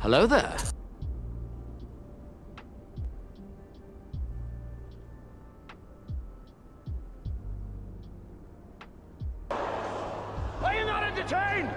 Hello there. Are you not entertained?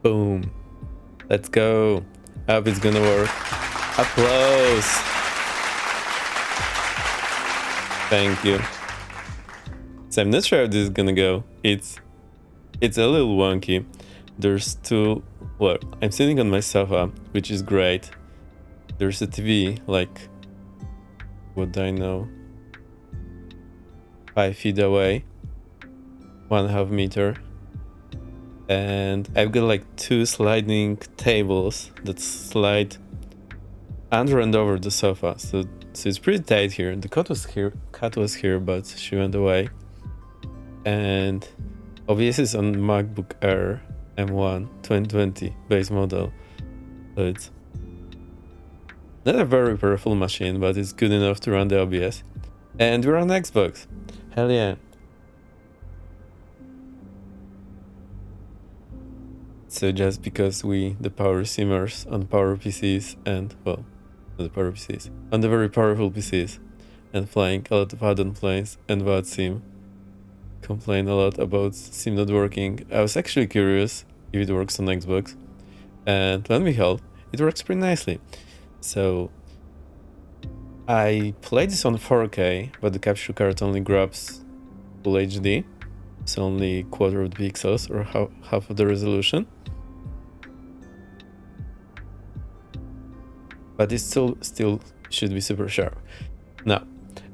Boom. Let's go. I hope it's gonna work. Applause. Thank you. So I'm not sure how this is gonna go. It's a little wonky. There's two. Well, I'm sitting on my sofa, which is great. There's a TV like what I know, 5 feet away, 1.5 meter. And I've got like 2 sliding tables that slide under and over the sofa. So it's pretty tight here. The cat was here, but she went away. And OBS is on MacBook Air M1 2020 base model. So it's not a very powerful machine, but it's good enough to run the OBS. And we're on Xbox. Hell yeah. So just because the power simmers on power PCs and, well, not the power PCs, on the very powerful PCs, and flying a lot of add-on planes and VAD sim, complain a lot about sim not working. I was actually curious if it works on Xbox, and lo and behold, it works pretty nicely. So I played this on 4K, but the capture card only grabs Full HD, so only quarter of the pixels or half of the resolution. But it still should be super sharp. Now,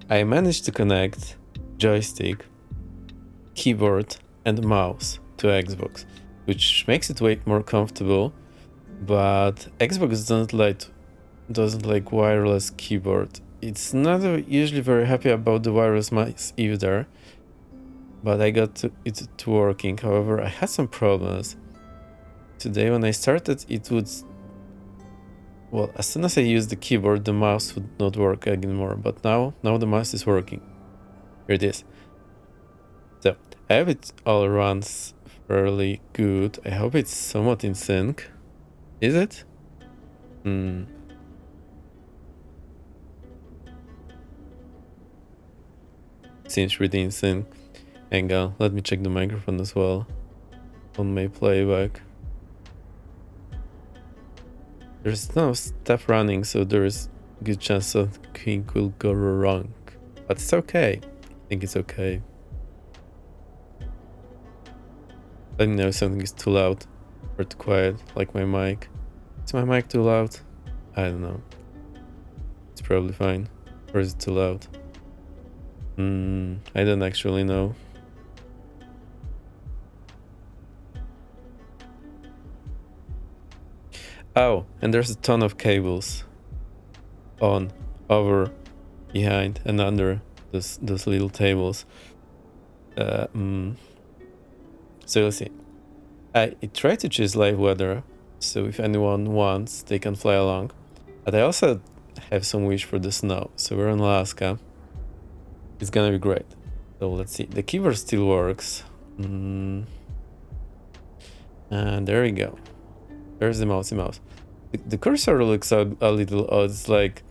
I managed to connect joystick, keyboard, and mouse to Xbox, which makes it way more comfortable. But Xbox doesn't like wireless keyboard. It's not usually very happy about the wireless mice either. But I got it to working. However, I had some problems. Today when I started, it would... Well, as soon as I used the keyboard, the mouse would not work anymore. But now the mouse is working. Here it is. So, I hope it all runs fairly good. I hope it's somewhat in sync. Is it? Seems really in sync. Hang on, let me check the microphone as well on my playback. There's no stuff running, so there's a good chance something will go wrong. But it's okay. I think it's okay. Let me know if something is too loud or too quiet, like my mic. Is my mic too loud? I don't know. It's probably fine. Or is it too loud? I don't actually know. Oh, and there's a ton of cables on, over, behind, and under those little tables. So let's see. I tried to choose live weather, so if anyone wants, they can fly along. But I also have some wish for the snow. So we're in Alaska. It's gonna be great. So let's see. The keyboard still works. And there we go. There's the mousey mouse. The cursor looks a little odd. It's like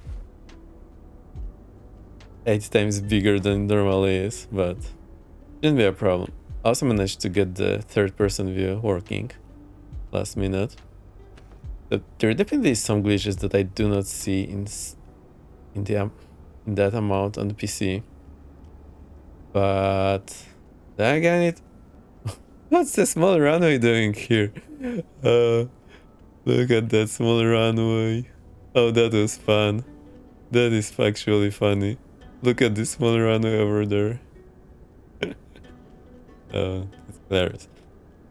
8 times bigger than it normally is, but shouldn't be a problem. I also managed to get the third-person view working last minute. But there definitely is some glitches that I do not see in that amount on the PC. But then again, what's the small runway doing here? Look at that small runway. Oh, that was fun. That is actually funny. Look at this small runway over there. Oh, it's hilarious.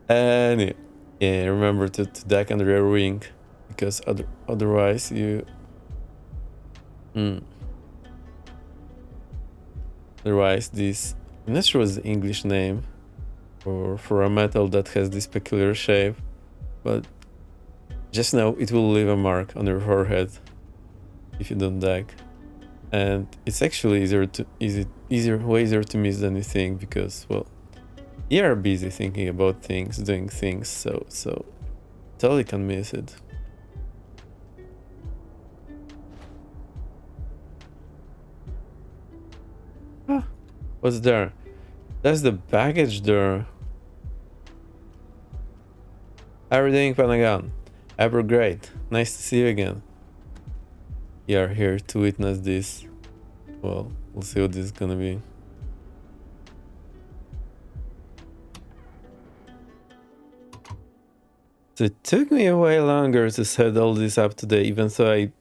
Anyway, yeah, remember to duck on the rear wing, because otherwise you... Otherwise this... I'm not sure what's the English name for a metal that has this peculiar shape, but just know it will leave a mark on your forehead if you don't duck. And it's actually way easier to miss than you think, because, well, you are busy thinking about things, doing things, so totally can miss it. What's there? That's the baggage door. How are you doing, Panagon? Ever great. Nice to see you again. You are here to witness this. Well, we'll see what this is gonna be. So it took me a while longer to set all this up today, even though I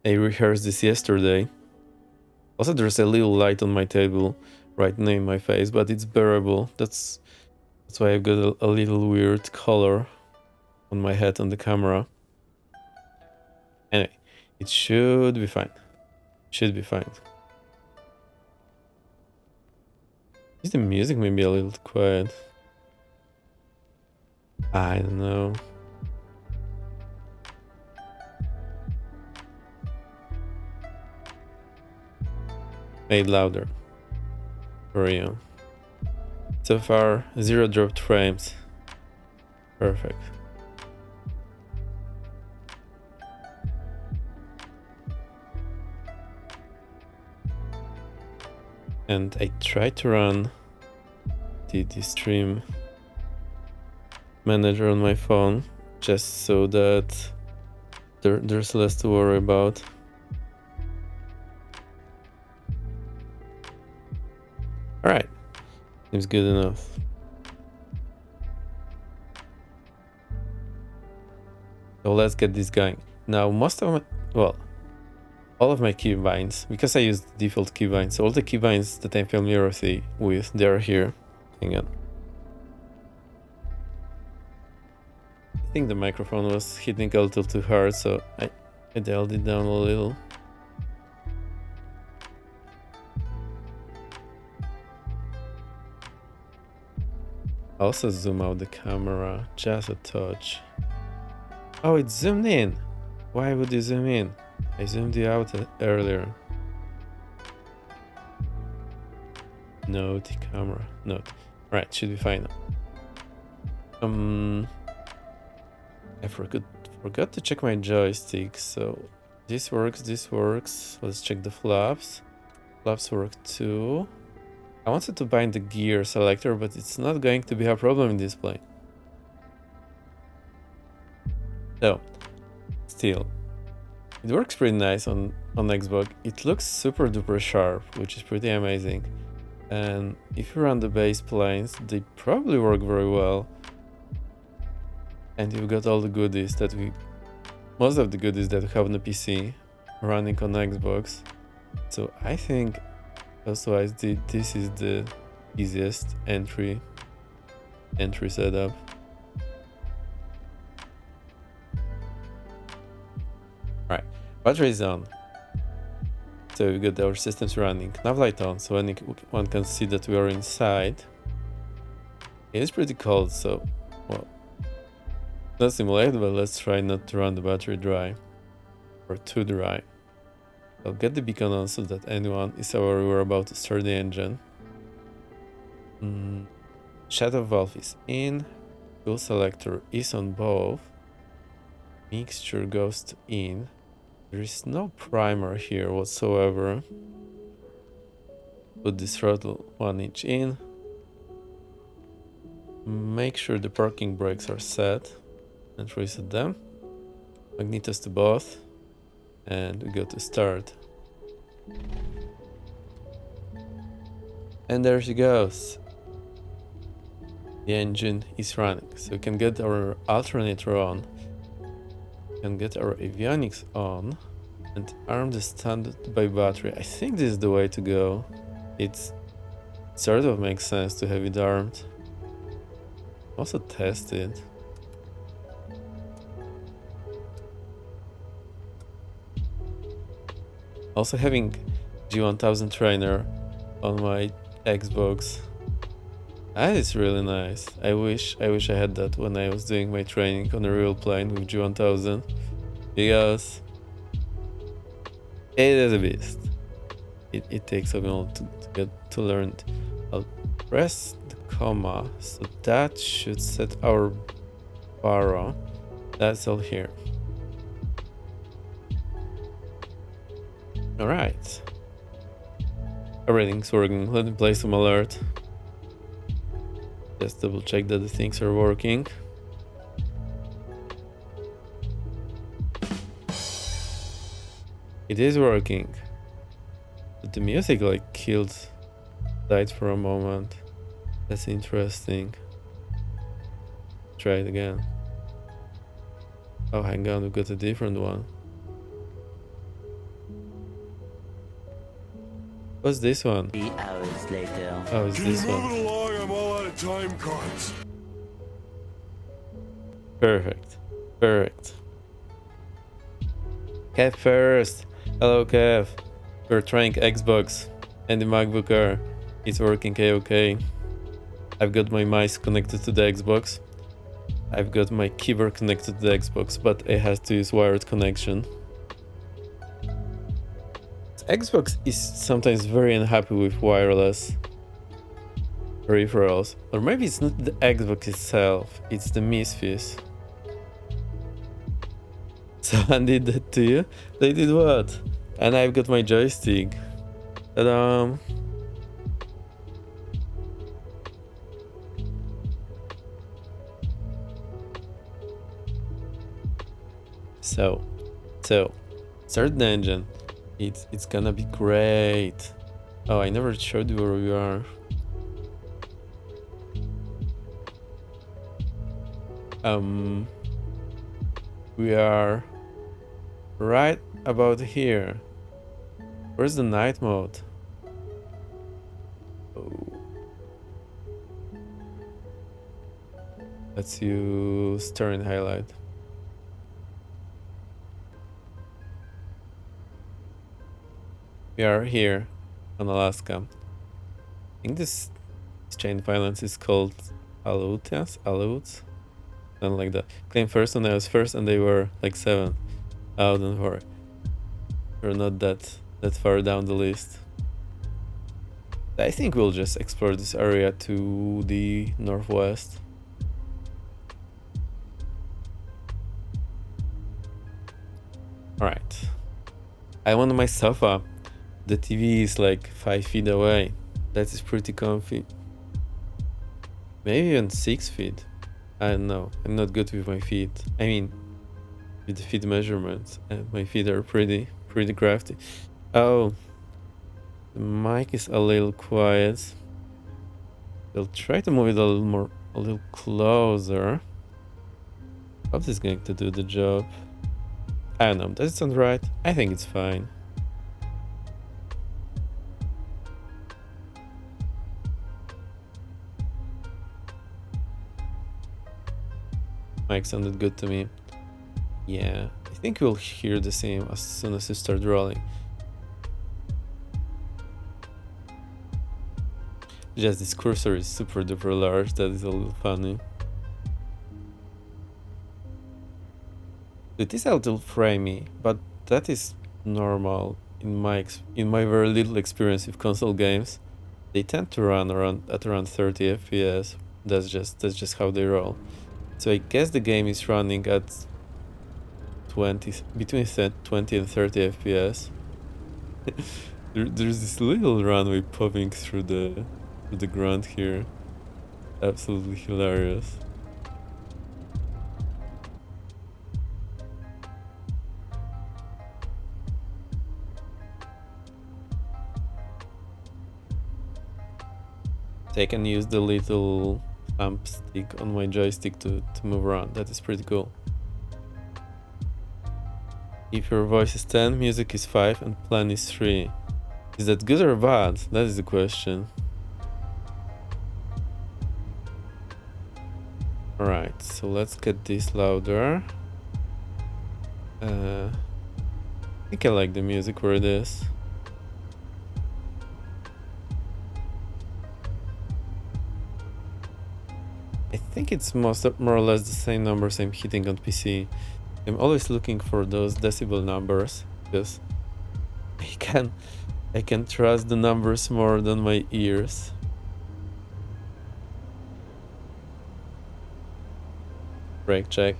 rehearsed this yesterday. Also, there's a little light on my table right near my face, but it's bearable. That's why I've got a little weird color on my head on the camera. Anyway, it should be fine. Should be fine. Is the music maybe a little quiet? I don't know. Made louder. For you. So far, 0 dropped frames. Perfect. And I tried to run the stream manager on my phone just so that there's less to worry about. Alright, seems good enough. So let's get this going. Now most of my, well, all of my keybinds, because I use the default keybinds, so all the keybinds that I'm familiar with, they are here. Hang on. I think the microphone was hitting a little too hard, so I dialed it down a little. Also zoom out the camera just a touch. Oh, it's zoomed in. Why would you zoom in? I zoomed you out earlier. Note camera. Note. Right, should be fine now. I forgot to check my joystick, so this works, Let's check the flaps. Flaps work too. I wanted to bind the gear selector, but it's not going to be a problem in this plane. So, still, it works pretty nice on Xbox. It looks super duper sharp, which is pretty amazing. And if you run the base planes, they probably work very well. And you've got all the goodies most of the goodies that we have on the PC running on Xbox. So I think also this is the easiest entry setup. Right, battery is on. So we got our systems running. Nav light on, so anyone can see that we are inside. It is pretty cold, so well, not simulated, but let's try not to run the battery dry or too dry. I'll get the beacon on so that anyone is aware we're about to start the engine. Shadow valve is in. Fuel selector is on both. Mixture goes to in. There is no primer here whatsoever. Put this throttle 1 inch in. Make sure the parking brakes are set and reset them. Magnetos to both. And we go to start. And there she goes. The engine is running. So we can get our alternator on. We can get our avionics on. And arm the standby battery. I think this is the way to go. It sort of makes sense to have it armed. Also test it. Also having G1000 trainer on my Xbox, that is really nice. I wish I had that when I was doing my training on a real plane with G1000, because it is a beast. It takes a while to get to learn it. I'll press the comma, so that should set our baro. That's all here. Alright. Everything's working. Let me play some alert. Just double check that the things are working. It is working. But the music like died for a moment. That's interesting. Try it again. Oh, hang on, we've got a different one. What's this one? 3 hours later. Oh, it's Can you this move one. it along? I'm all out of time cards. Perfect. Perfect. Kev first. Hello, Kev. We're trying Xbox and the MacBook Air. It's working okay. I've got my mouse connected to the Xbox. I've got my keyboard connected to the Xbox, but it has to use wired connection. Xbox is sometimes very unhappy with wireless peripherals. Or maybe it's not the Xbox itself, it's the misfits. Someone did that to you? They did what? And I've got my joystick. Ta-da! So, start the engine. It's gonna be great. Oh, I never showed you where we are. We are right about here. Where's the night mode? Oh. Let's use turn highlight. We are here on Alaska. I think this chain of violence is called Aleutians? Aleutes? Something like that. Claim first and I was first and they were like 7. Oh, don't worry. We're not that far down the list. I think we'll just explore this area to the northwest. Alright. I want my sofa. The TV is like 5 feet away. That is pretty comfy. Maybe even 6 feet. I don't know. I'm not good with my feet. I mean, with the feet measurements. And my feet are pretty crafty. Oh. The mic is a little quiet. I'll try to move it a little closer. Hope this is going to do the job. I don't know. Does it sound right? I think it's fine. Mic sounded good to me. Yeah, I think we'll hear the same as soon as you start rolling. Just this cursor is super duper large, that is a little funny. It is a little framey, but that is normal in my very little experience with console games. They tend to run at around 30 FPS. That's just how they roll. So I guess the game is running at between 20 and 30 FPS. There's this little runway popping through the ground here. Absolutely hilarious. I can use the little thumb stick on my joystick to move around. That is pretty cool. If your voice is 10, music is 5, and plan is 3. Is that good or bad? That is the question. Alright, so let's get this louder. I think I like the music where it is. I think it's more or less the same numbers I'm hitting on PC. I'm always looking for those decibel numbers because I can trust the numbers more than my ears. Brake check.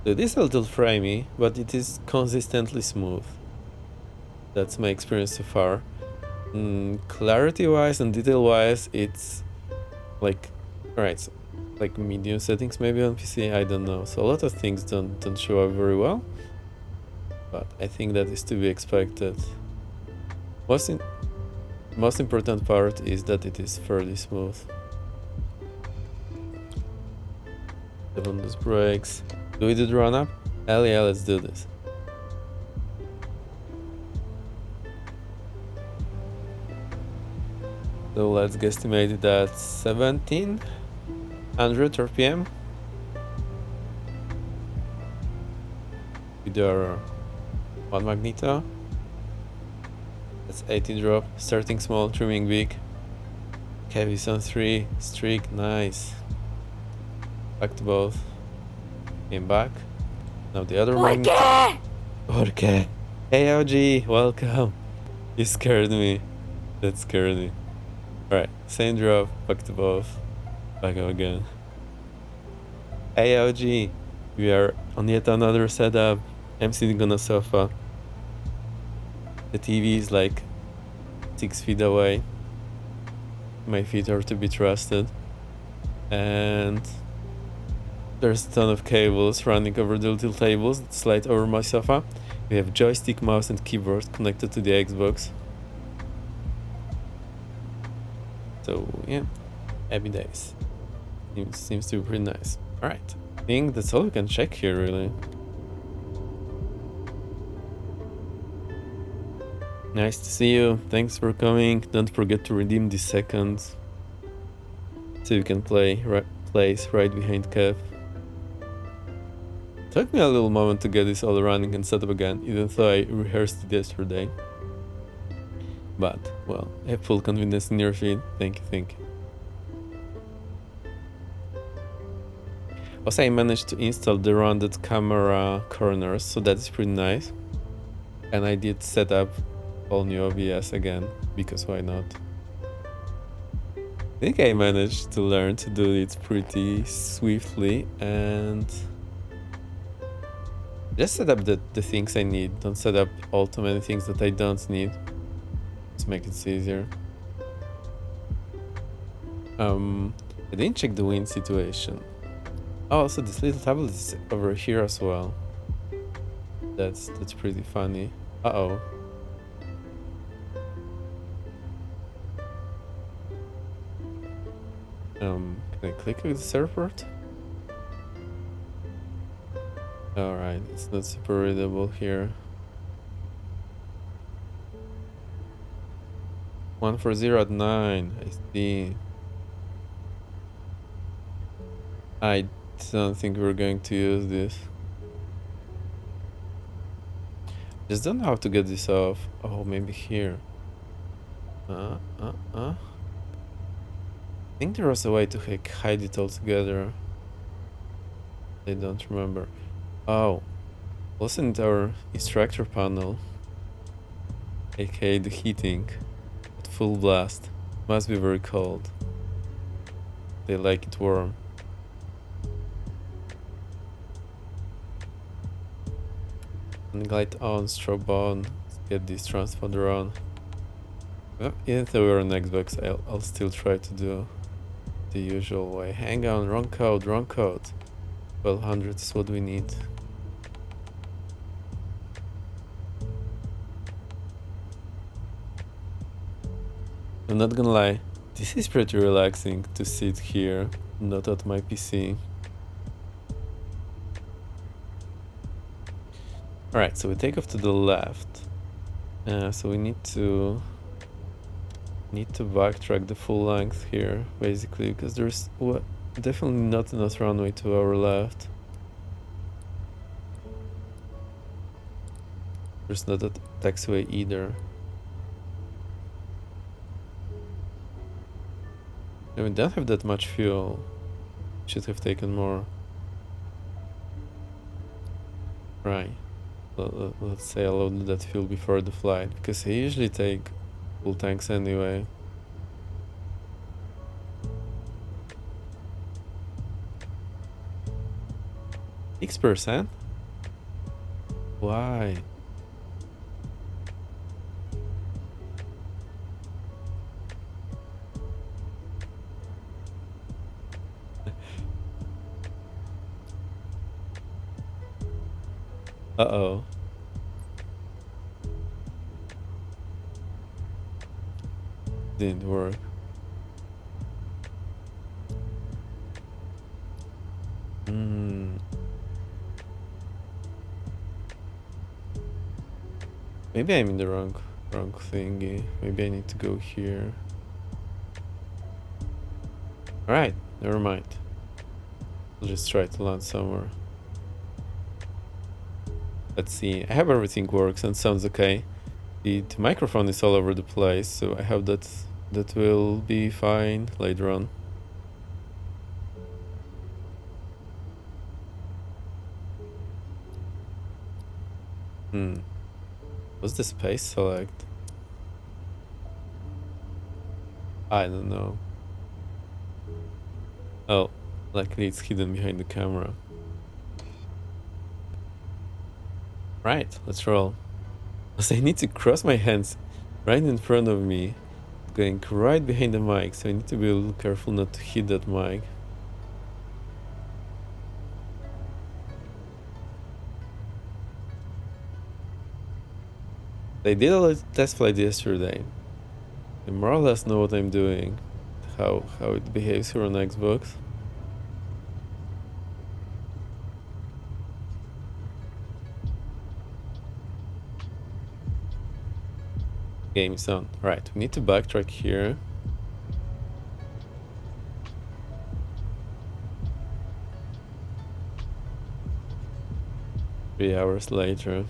It is a little framey, but it is consistently smooth. That's my experience so far. Clarity wise and detail wise, it's like, alright, so like medium settings maybe on PC, I don't know. So a lot of things don't show up very well, but I think that is to be expected. Most important part is that it is fairly smooth. on those brakes. Do we do the run up? Hell yeah, let's do this. So let's guesstimate it at 1700 RPM. With our one magneto. That's 80 drop. Starting small, trimming big. Heavy's on 3. Streak, nice. Back to both. Came back. Now the other magneto. Okay. Hey OG, welcome. You scared me. That scared me. Alright, same drop, back to both. Back up again. Hey OG, we are on yet another setup. I'm sitting on a sofa. The TV is like 6 feet away. My feet are to be trusted. And there's a ton of cables running over the little tables that slide over my sofa. We have joystick, mouse and keyboard connected to the Xbox. So yeah, happy days. Seems to be pretty nice. Alright, I think that's all we can check here really. Nice to see you, thanks for coming. Don't forget to redeem the seconds so you can place right behind Kev. Took me a little moment to get this all running and set up again, even though I rehearsed it yesterday. But, well, I have full confidence in your feed. Thank you. Also, I managed to install the rounded camera corners, so that is pretty nice. And I did set up all new OBS again, because why not? I think I managed to learn to do it pretty swiftly and just set up the things I need. Don't set up all too many things that I don't need. Let's make it easier. I didn't check the wind situation. Oh, also this little tablet is over here as well. That's pretty funny. Uh-oh. Can I click with this airport? Alright, it's not super readable here. 140 at 9, I see. I don't think we're going to use this. Just don't know how to get this off. Oh, maybe here. I think there was a way to hide it all together. I don't remember. Oh, wasn't our instructor panel, aka the heating, at full blast? Must be very cold. They like it warm. And light on, strobe on. Let's get this transponder on. Well, even though we're on Xbox, I'll still try to do the usual way. Hang on, wrong code. 1200 is what we need. I'm not gonna lie, this is pretty relaxing to sit here, not at my PC. Alright, so we take off to the left. So we need to backtrack the full length here, basically, because there's definitely not enough runway to our left. There's not a taxiway either. And we don't have that much fuel. Should have taken more. Right. Let's say I loaded that fuel before the flight, because I usually take full tanks anyway. X%? Why? Uh-oh. Didn't work. Maybe I'm in the wrong thingy. Maybe I need to go here. Alright, never mind. I'll just try to land somewhere. Let's see. I hope everything works and sounds okay. The microphone is all over the place, so I hope that will be fine later on. What's the space select? I don't know. Oh, luckily it's hidden behind the camera. Right, let's roll. Because I need to cross my hands right in front of me, going right behind the mic, so I need to be a little careful not to hit that mic. I did a test flight yesterday. I more or less know what I'm doing, how it behaves here on Xbox. Game's on. Right, we need to backtrack here. Three hours later.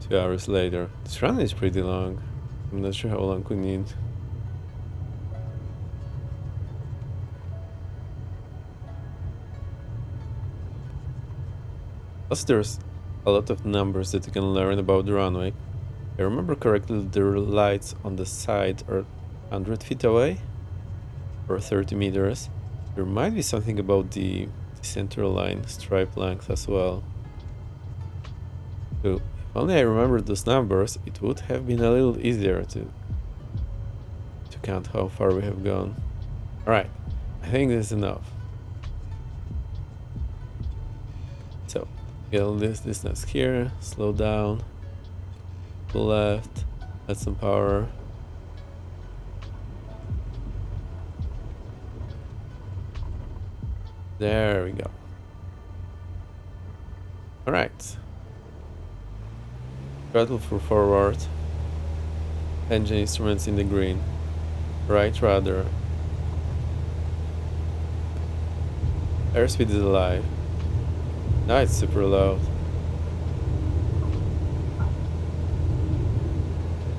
Two hours later. This run is pretty long. I'm not sure how long we need. Plus there's a lot of numbers that you can learn about the runway. If I remember correctly, the lights on the side are 100 feet away or 30 meters. There might be something about the center line stripe length as well. So if only I remembered those numbers, it would have been a little easier to count how far we have gone. Alright, I think this is enough. So, get all this distance here, slow down, to the left, add some power. There we go. Alright. Throttle for forward. Engine instruments in the green. Right rudder. Airspeed is alive. Now it's super loud.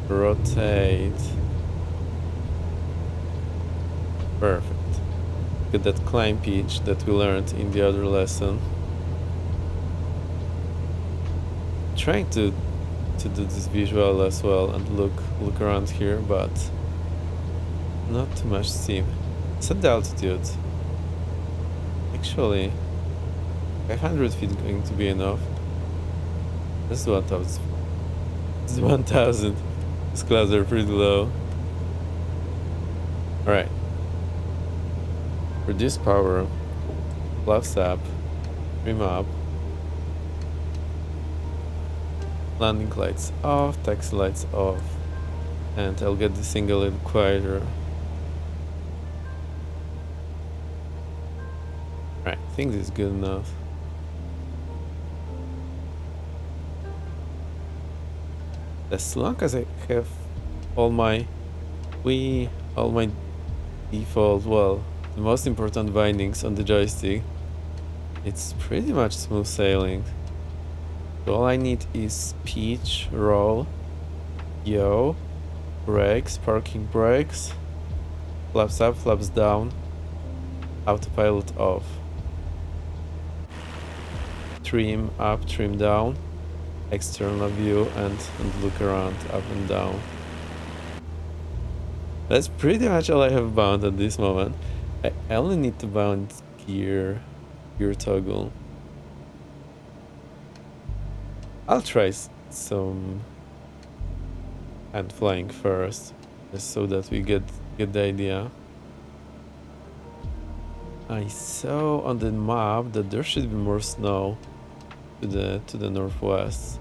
Rotate. Perfect. Get that climb pitch that we learned in the other lesson. Trying to do this visual as well and look around here, but not too much steam. Set the altitude. Actually, 500 feet going to be enough. This is 1000. This is 1000. These clouds are pretty low. Alright. Reduce power. Flaps up. Trim up. Landing lights off. Taxi lights off. And I'll get this thing a little quieter. Right, I think this is good enough. As long as I have all my default, well, the most important bindings on the joystick, it's pretty much smooth sailing. So all I need is pitch, roll, yaw, brakes, parking brakes, flaps up, flaps down, autopilot off. Trim up, trim down, external view and look around up and down. That's pretty much all I have bound at this moment. I only need to bound gear toggle. I'll try some hand flying first. just so that we get the idea. I saw on the map that there should be more snow to the northwest.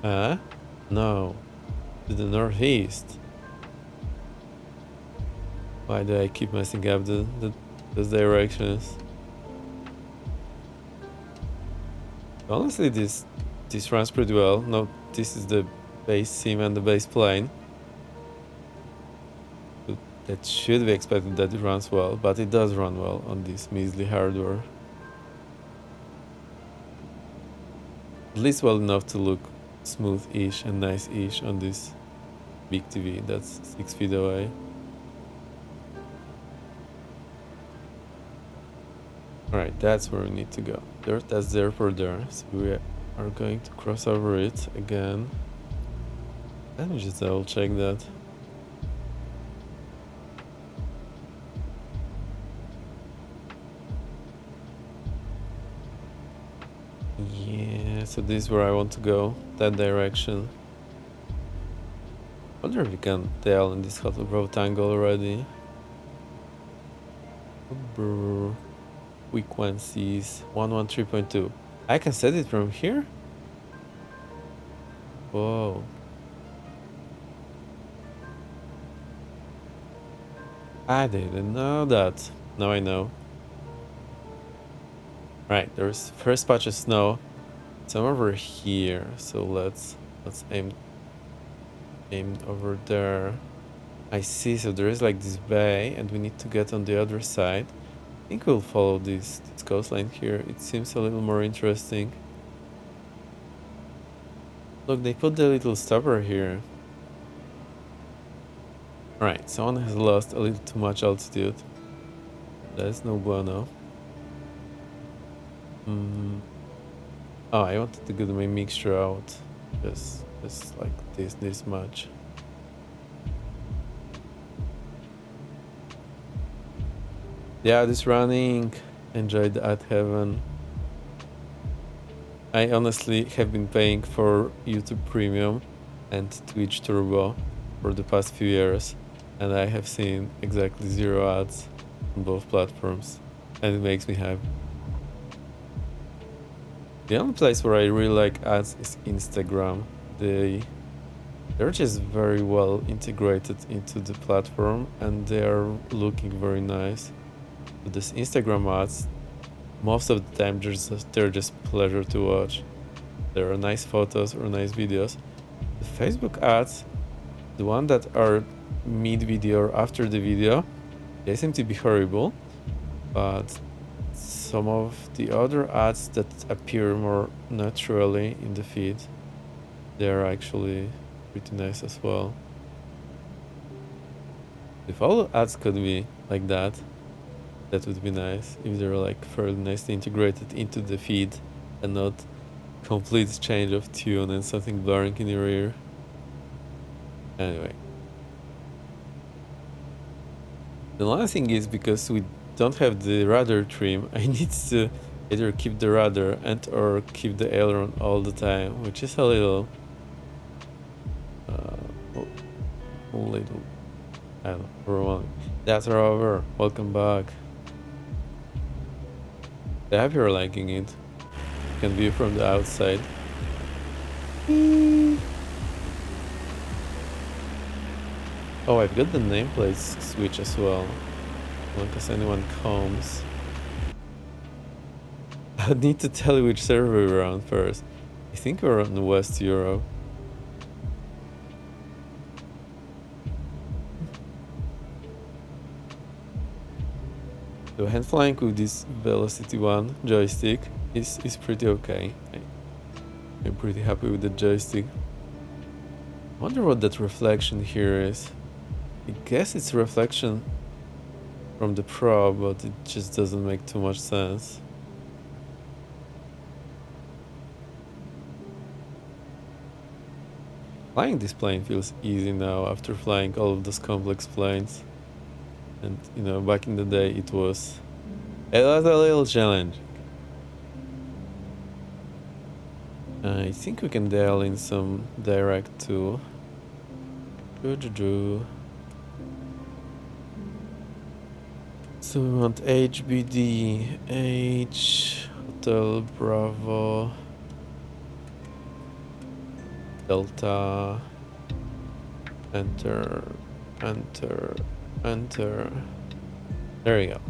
Huh? No, to the northeast. Why do I keep messing up those directions? Honestly, this runs pretty well. No, this is the base sim and the base plane. That should be expected that it runs well, but it does run well on this measly hardware. At least well enough to look smooth-ish and nice-ish on this big TV that's 6 feet away. Alright, that's where we need to go. That's the airport there, so we are going to cross over it again. Let me just double check that. Yeah, so this is where I want to go, that direction. I wonder if you can tell in this Hotel Bravo Tango already. Frequencies 113.2. I can set it from here? Whoa. I didn't know that. Now I know. Right, there's first patch of snow. It's over here, so let's aim over there. I see, so there is like this bay and we need to get on the other side. I think we'll follow this coastline here. It seems a little more interesting. Look, they put the little stopper here. Alright, someone has lost a little too much altitude. That's no bueno. Oh, I wanted to get my mixture out. Just like this much. Yeah, this running. Enjoyed at heaven. I honestly have been paying for YouTube Premium and Twitch Turbo for the past few years, and I have seen exactly 0 ads on both platforms, and it makes me happy. The only place where I really like ads is Instagram. They're just very well integrated into the platform and they are looking very nice. But this Instagram ads, most of the time they're just pleasure to watch. There are nice photos or nice videos. The Facebook ads, the one that are mid-video or after the video, they seem to be horrible, but some of the other ads that appear more naturally in the feed, they're actually pretty nice as well. If all ads could be like that, that would be nice. If they're like fairly nicely integrated into the feed and not complete change of tune and something blaring in your ear. Anyway. The only thing is, because we don't have the rudder trim, I need to either keep the rudder and or keep the aileron all the time, which is a little I don't know, overwhelming. That's Rover, welcome back. I hope you're liking it. You can view from the outside. Oh, I've got the nameplate switch as well, in case anyone comes. I need to tell you which server we're on first. I think we're on West Europe. So hand flying with this Velocity 1 joystick is pretty okay. I'm pretty happy with the joystick. I wonder what that reflection here is. I guess it's a reflection from the Pro, but it just doesn't make too much sense. Flying this plane feels easy now after flying all of those complex planes. And you know, back in the day it was a little challenge. I think we can dial in some direct to so we want HBD, H, Hotel Bravo, Delta, enter, enter, enter. There we go.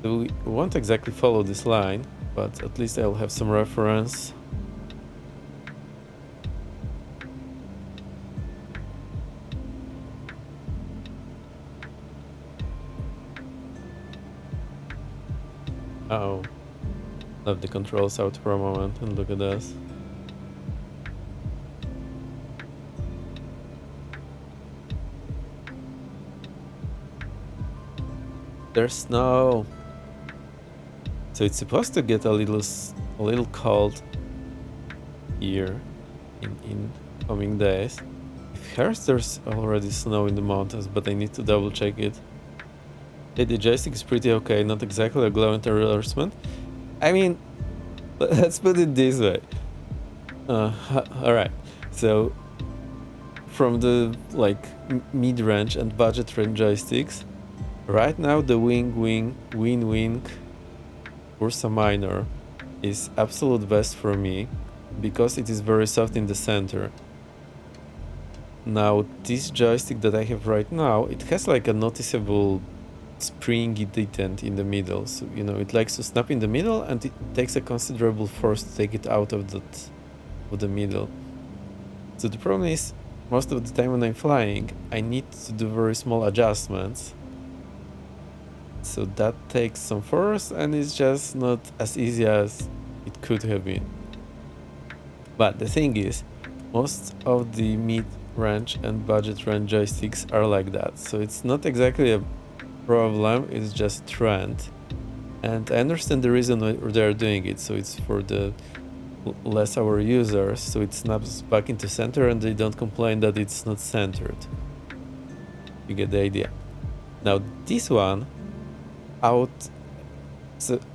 So we won't exactly follow this line, but at least I'll have some reference. Oh, left the controls out for a moment and look at this. There's snow. So it's supposed to get a little cold here in coming days. It hurts there's already snow in the mountains, but I need to double check it. Hey, the joystick is pretty okay, not exactly a glow endorsement. I mean, let's put it this way. Alright, so from the like mid-range and budget range joysticks, right now the Wing Ursa Minor is absolute best for me because it is very soft in the center. Now this joystick that I have right now, it has like a noticeable springy detent in the middle, so you know it likes to snap in the middle and it takes a considerable force to take it out of the middle. So the problem is, most of the time when I'm flying, I need to do very small adjustments. So that takes some force and it's just not as easy as it could have been. But the thing is, most of the mid-range and budget range joysticks are like that. So it's not exactly a problem, it's just trend. And I understand the reason why they're doing it. So it's for the less hour users, so it snaps back into center and they don't complain that it's not centered. You get the idea. Now this one, so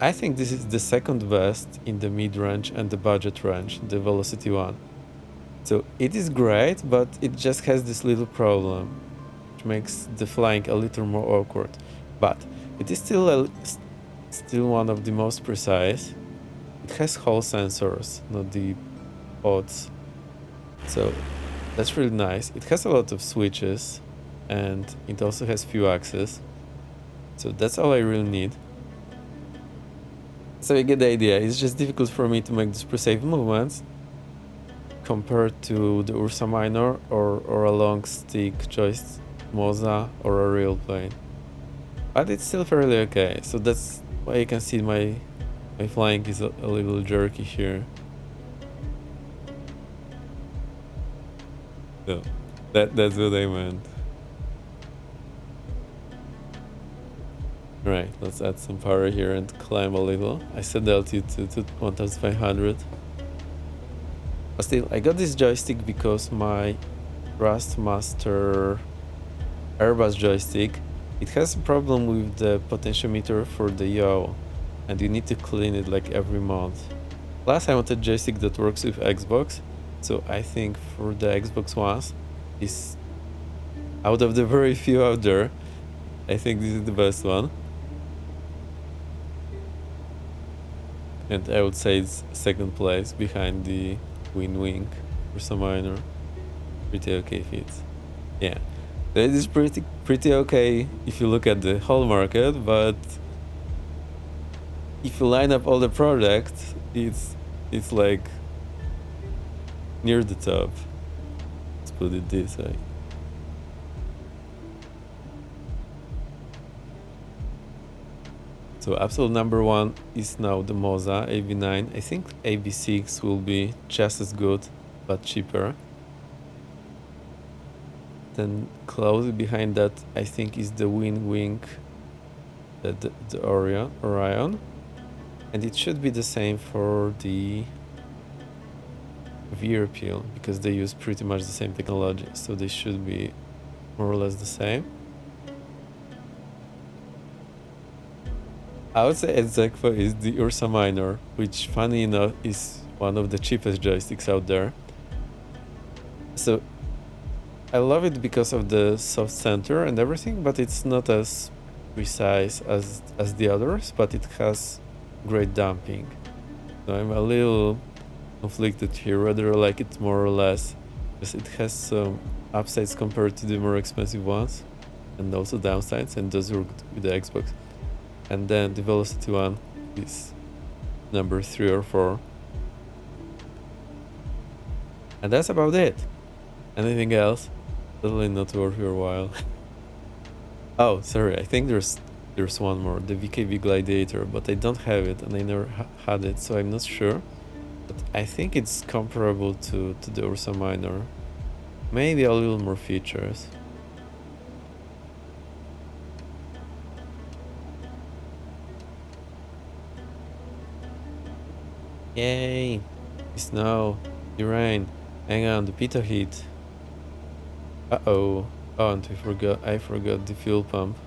I think this is the second best in the mid-range and the budget range, the Velocity one. So it is great, but it just has this little problem, which makes the flying a little more awkward. But it is still one of the most precise. It has Hall sensors, not the pods. So that's really nice. It has a lot of switches and it also has few axes. So that's all I really need. So you get the idea, it's just difficult for me to make these precise movements compared to the Ursa Minor or a long stick joystick Moza or a real plane. But it's still fairly okay, so that's why you can see my flying is a little jerky here. So that's what I meant. Right, let's add some power here and climb a little. I set the altitude to 1500. But still, I got this joystick because my Thrustmaster Airbus joystick, it has a problem with the potentiometer for the yaw, and you need to clean it like every month. Plus I wanted a joystick that works with Xbox, so I think for the Xbox Ones, is out of the very few out there, I think this is the best one. And I would say it's second place behind the Wing Ursa Minor. Pretty okay fits. Yeah, that is pretty okay if you look at the whole market, but if you line up all the products, it's like near the top. Let's put it this way. So absolute number one is now the Moza AV9. I think AV6 will be just as good, but cheaper. Then close behind that, I think, is the Wing, the Orion. And it should be the same for the VRPL, because they use pretty much the same technology. So they should be more or less the same. I would say Exequa is the Ursa Minor, which funny enough is one of the cheapest joysticks out there. So I love it because of the soft center and everything, but it's not as precise as the others, but it has great damping. So I'm a little conflicted here, whether I like it more or less, because it has some upsides compared to the more expensive ones, and also downsides, and those work with the Xbox. And then the Velocity one is number 3 or 4. And that's about it. Anything else? Totally not worth your while. Oh, sorry, I think there's one more, the VKB Gladiator, but I don't have it and I never had it, so I'm not sure. But I think it's comparable to the Ursa Minor. Maybe a little more features. Yay! The snow, the rain, hang on, the pita heat. Uh-oh. Oh, and I forgot the fuel pump.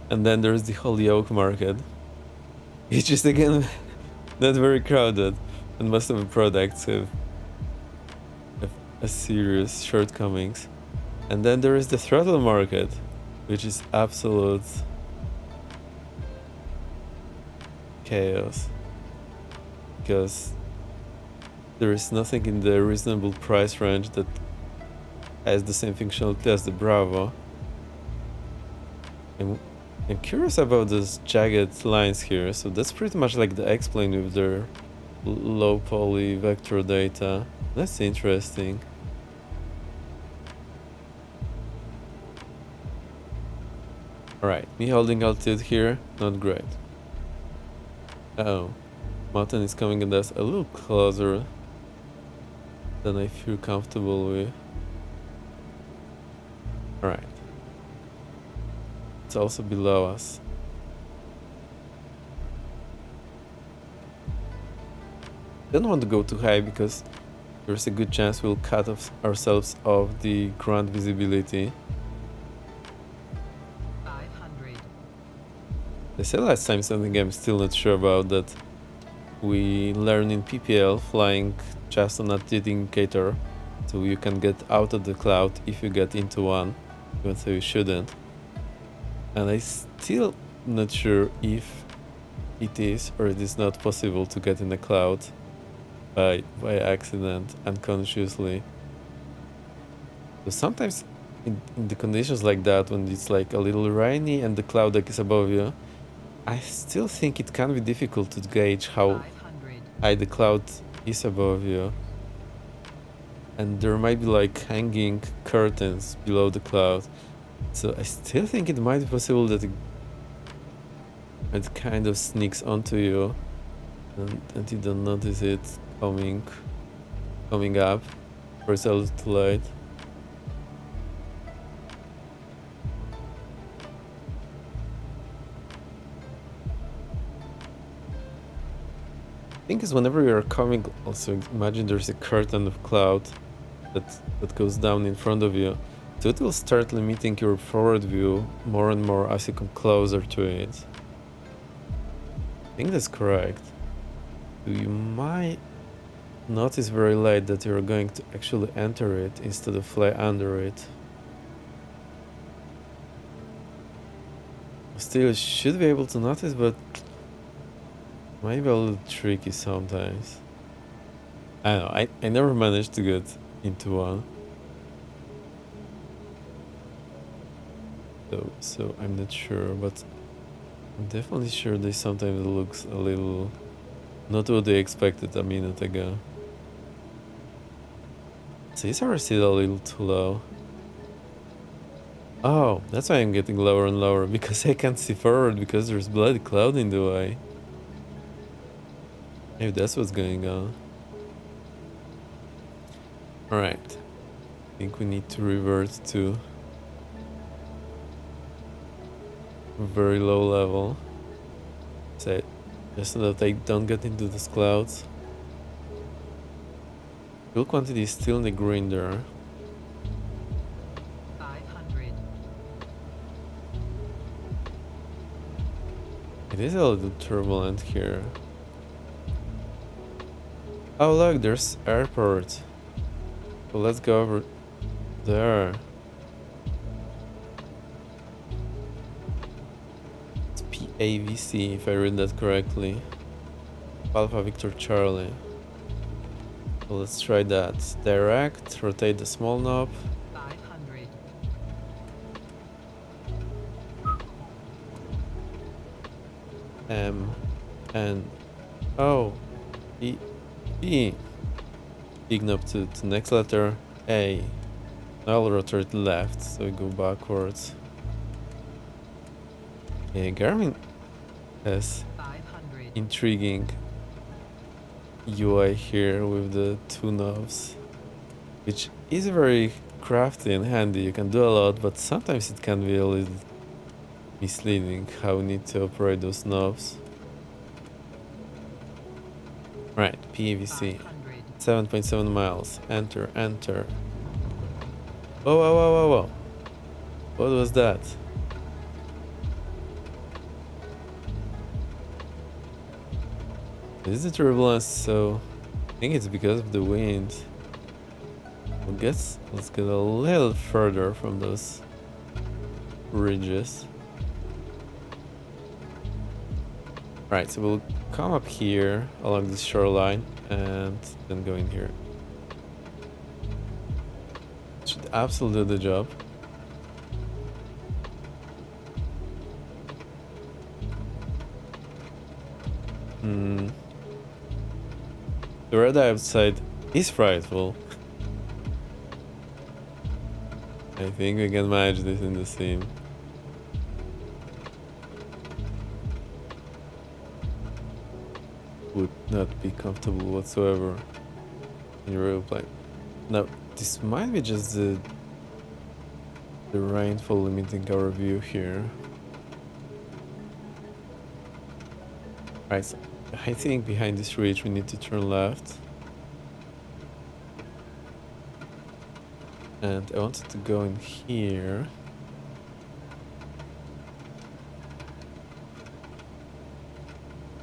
And then there's the Holyoke Market, which is again not very crowded, and most of the products have a serious shortcomings. And then there is the Throttle Market, which is absolute chaos, because there is nothing in the reasonable price range that has the same functionality as the Bravo. I'm curious about those jagged lines here, so that's pretty much like the X-Plane with their low poly vector data. That's interesting. Alright, me holding altitude here, not great. Uh-oh, mountain is coming at us a little closer than I feel comfortable with. Alright. It's also below us. Don't want to go too high because there's a good chance we'll cut ourselves off the ground visibility. 500. They said last time something I'm still not sure about, that we learn in PPL flying just on a altitude indicator, so you can get out of the cloud if you get into one, even though you shouldn't. And I still not sure if it is or it is not possible to get in the cloud by accident, unconsciously. So sometimes in the conditions like that, when it's like a little rainy and the cloud deck is above you, I still think it can be difficult to gauge how 500. high the cloud is above you. And there might be like hanging curtains below the cloud. So I still think it might be possible that it kind of sneaks onto you and you don't notice it coming up, or it's a little too late. I think is whenever you are coming, also imagine there's a curtain of cloud that goes down in front of you. So it will start limiting your forward view more and more as you come closer to it. I think that's correct. You might notice very late that you're going to actually enter it instead of fly under it. Still, you should be able to notice, but maybe a little tricky sometimes. I don't know, I never managed to get into one. So I'm not sure, but I'm definitely sure they sometimes looks a little not what they expected a minute ago. So these are still a little too low. Oh, that's why I'm getting lower and lower, because I can't see forward because there's bloody cloud in the way. Maybe that's what's going on. Alright. I think we need to revert to a very low level. So just so that I don't get into these clouds. Fuel quantity is still in the green there. 500. It is a little turbulent here. Oh look, there's airport. So let's go over there. It's PAVC if I read that correctly. Alpha Victor Charlie. So let's try that. Direct, rotate the small knob. 500. M and O E E. Big knob to next letter A. Now I'll rotate left, so we go backwards. Yeah, Garmin has 500. intriguing UI here with the two knobs, which is very crafty and handy. You can do a lot, but sometimes it can be a little misleading how we need to operate those knobs. Right, PVC. 500. 7.7 miles. Enter, enter. Whoa, whoa, whoa, whoa, whoa. What was that? This is the turbulence, so I think it's because of the wind. I guess let's get a little further from those ridges. Right, so we'll come up here along this shoreline and then go in here. Should absolutely do the job. The red eye outside is frightful. I think we can manage this in the sim. Would not be comfortable whatsoever in real plane. Now, this might be just the rainfall limiting our view here. Right, so I think behind this ridge we need to turn left. And I wanted to go in here.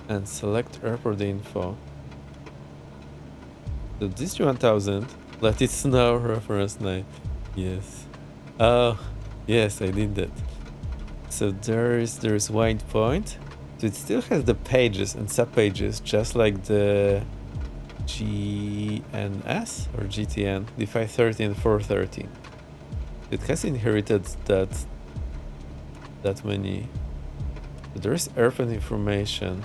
And select airport info. So this 1000, let it snow, reference 9. Yes. Oh, yes, I did that. So there is Wind Point. So it still has the pages and sub-pages, just like the GNS or GTN, the 530 and 430. It has inherited that many. But there is airport information.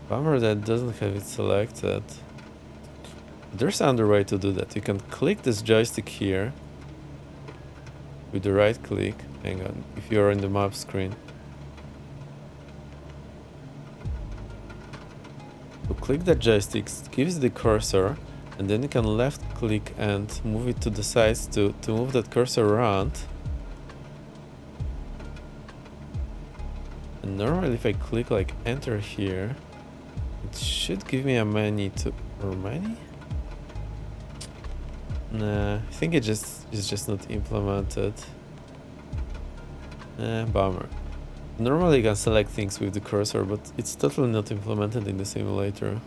Bummer that doesn't have it selected. There's another way to do that. You can click this joystick here with the right click. Hang on, if you're in the map screen. So click that joystick, gives the cursor, and then you can left click and move it to the sides to move that cursor around. And normally if I click like enter here, it should give me a menu to, or menu? Nah, I think it's just not implemented. Bummer. Normally you can select things with the cursor, but it's totally not implemented in the simulator.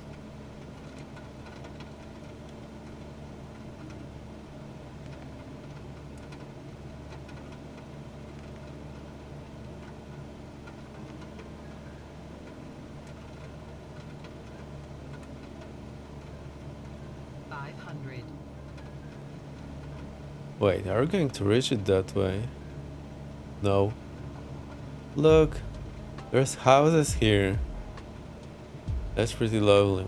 Wait, are we going to reach it that way? No. Look, there's houses here. That's pretty lovely.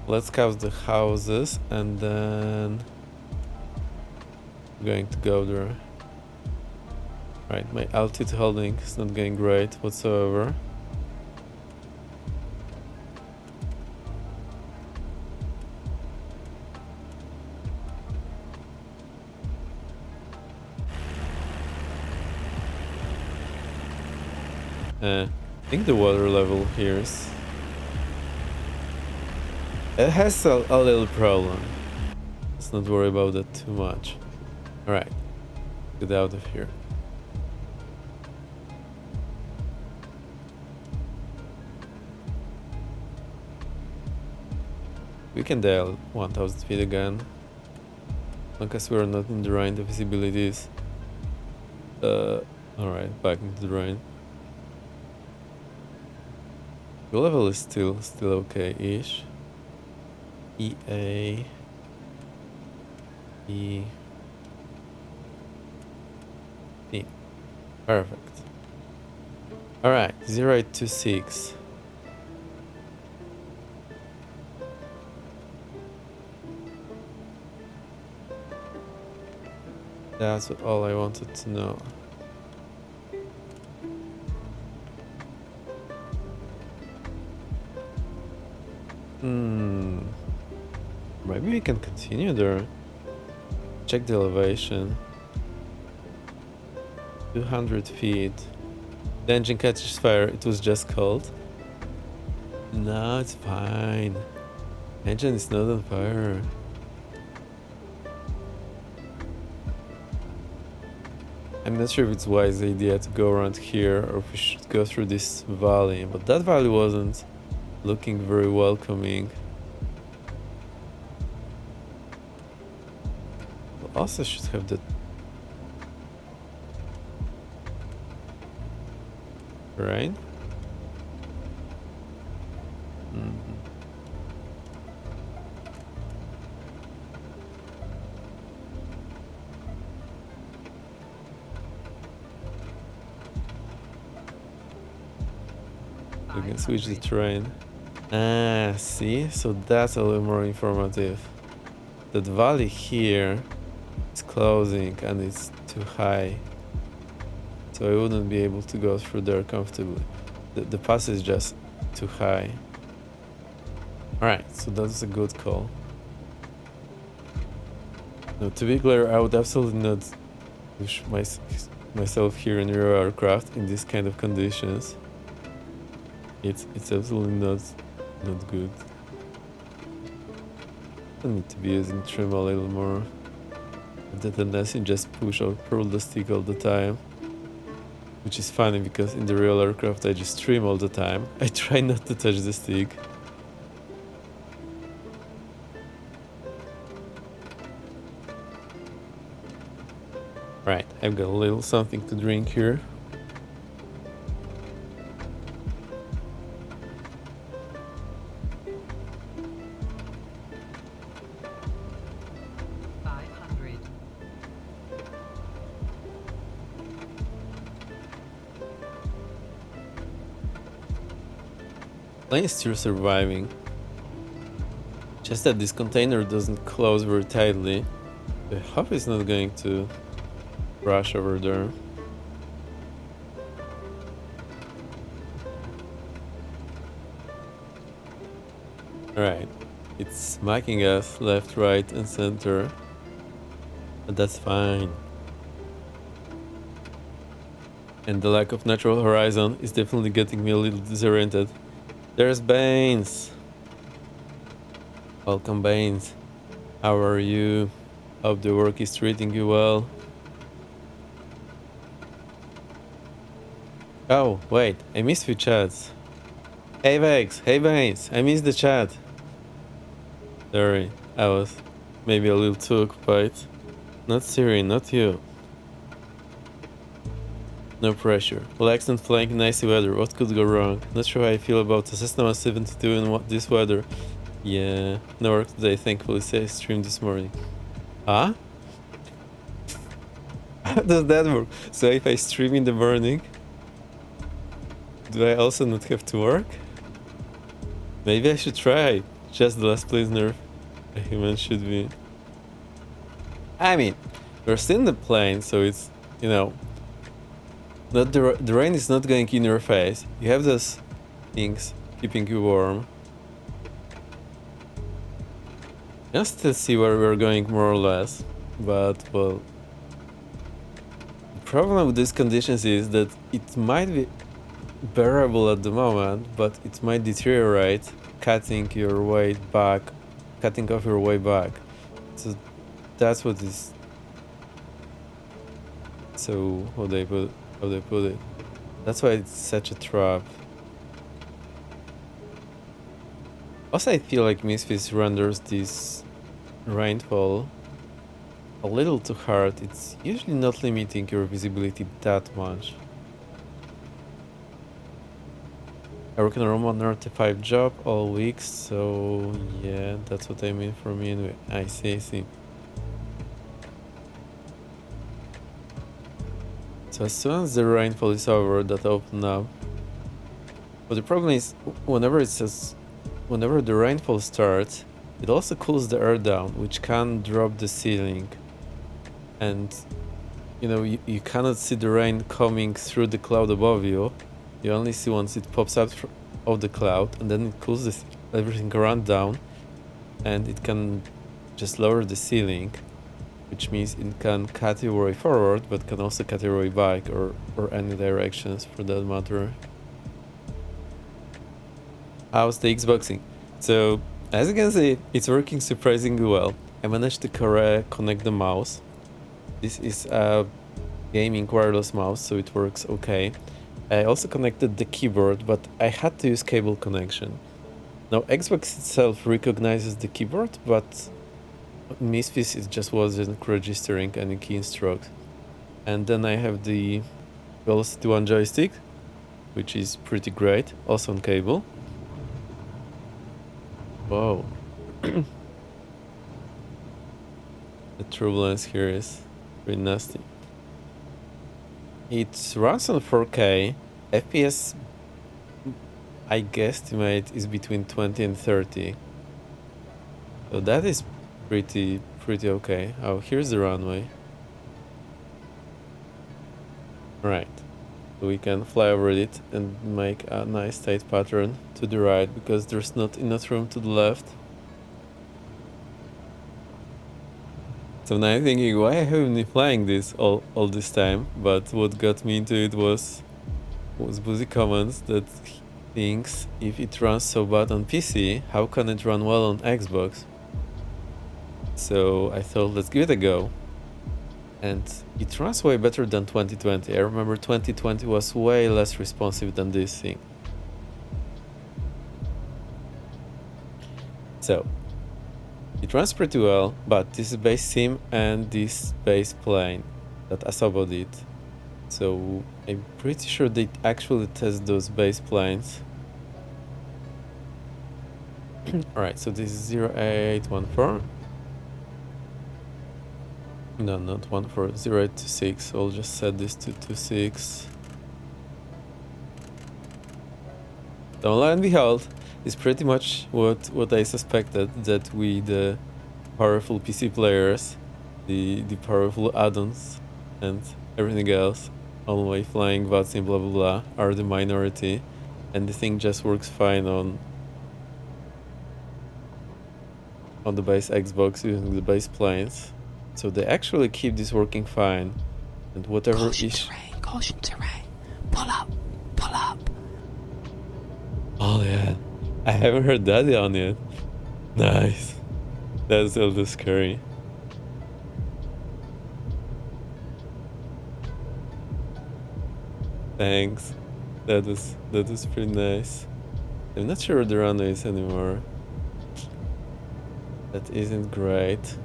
Let's count the houses and then we're going to go there. Right, my altitude holding is not going great whatsoever. I think the water level here is It has a little problem. Let's not worry about that too much. Alright, get out of here. We can dial 1000 feet again. Long as we're not in the rain, the visibility is... alright, back into the rain. The level is still okay-ish. EA... E... E. Perfect. Alright, 0826. That's all I wanted to know. Maybe we can continue there. Check the elevation. 200 feet. The engine catches fire. It was just cold. No, it's fine. Engine is not on fire. I'm not sure if it's a wise idea to go around here or if we should go through this valley, but that valley wasn't looking very welcoming. We also should have the terrain. We can switch the 500. terrain. Ah, see? So that's a little more informative. That valley here is closing and it's too high. So I wouldn't be able to go through there comfortably. The pass is just too high. Alright, so that's a good call. Now, to be clear, I would absolutely not push myself here in your aircraft in this kind of conditions. It's absolutely not good. I need to be using trim a little more. The tendency to just push or pull the stick all the time. Which is funny because in the real aircraft I just trim all the time. I try not to touch the stick. Right, I've got a little something to drink here. Plane is still surviving. Just that this container doesn't close very tightly. I hope it's not going to crash over there. Alright, it's smacking us left, right and center. But that's fine. And the lack of natural horizon is definitely getting me a little disoriented. There's Baines. Welcome, Baines. How are you? Hope the work is treating you well. Oh, wait, I missed few chats. Hey Vex, hey Baines, I missed the chat. Sorry, I was maybe a little too occupied. Not Siri, not you. No pressure. Relaxed and flying in icy weather. What could go wrong? Not sure how I feel about a Cessna 172 in this weather. Yeah, no work today, thankfully. I streamed this morning. Huh? How does that work? So if I stream in the morning, do I also not have to work? Maybe I should try. Just the last place nerve a human should be. I mean, we're still in the plane, so it's, you know, not the rain is not going in your face. You have those things keeping you warm. Just to see where we're going more or less. But, well, the problem with these conditions is that it might be bearable at the moment, but it might deteriorate cutting your way back, cutting off your way back. So that's what is. So how they put it. That's why it's such a trap. Also, I feel like Misfits renders this rainfall a little too hard. It's usually not limiting your visibility that much. I work on a Roman 95 job all week, so yeah, that's what I mean for me anyway. I see. So as soon as the rainfall is over, that open up. But the problem is, whenever the rainfall starts, it also cools the air down, which can drop the ceiling. And you know, you cannot see the rain coming through the cloud above you. You only see once it pops out of the cloud, and then it cools everything around down, and it can just lower the ceiling, which means it can cut your way forward, but can also cut your way back, or any directions for that matter. How's the Xboxing? So, as you can see, it's working surprisingly well. I managed to connect the mouse. This is a gaming wireless mouse, so it works okay. I also connected the keyboard, but I had to use cable connection. Now, Xbox itself recognizes the keyboard, but Misfits it just wasn't registering any keystrokes. And then I have the Velocity 1 joystick, which is pretty great, also on cable. Whoa. The turbulence here is pretty nasty. It runs on 4K. FPS, I guesstimate, is between 20 and 30. So that is pretty okay. Oh, here's the runway. Right. So we can fly over it and make a nice tight pattern to the right, because there's not enough room to the left. So now I'm thinking, why I haven't been flying this all this time? But what got me into it was Boozy comments that he thinks if it runs so bad on PC, how can it run well on Xbox? So I thought, let's give it a go. And it runs way better than 2020. I remember 2020 was way less responsive than this thing. So it runs pretty well, but this is base sim and this base plane that Asobo did. So I'm pretty sure they actually test those base planes. Alright, so this is 0814. No, not 14, 0826. I'll just set this to 26. So lo and behold, is pretty much what I suspected, that we, the powerful PC players, the powerful add-ons and everything else, all the way flying VATS and blah blah blah, are the minority, and the thing just works fine on the base Xbox using the base planes. So they actually keep this working fine, and whatever Caution terrain, pull up. Oh yeah, I haven't heard that on yet. Nice. That's a little scary. Thanks. That was pretty nice. I'm not sure where the runway is anymore. That isn't great.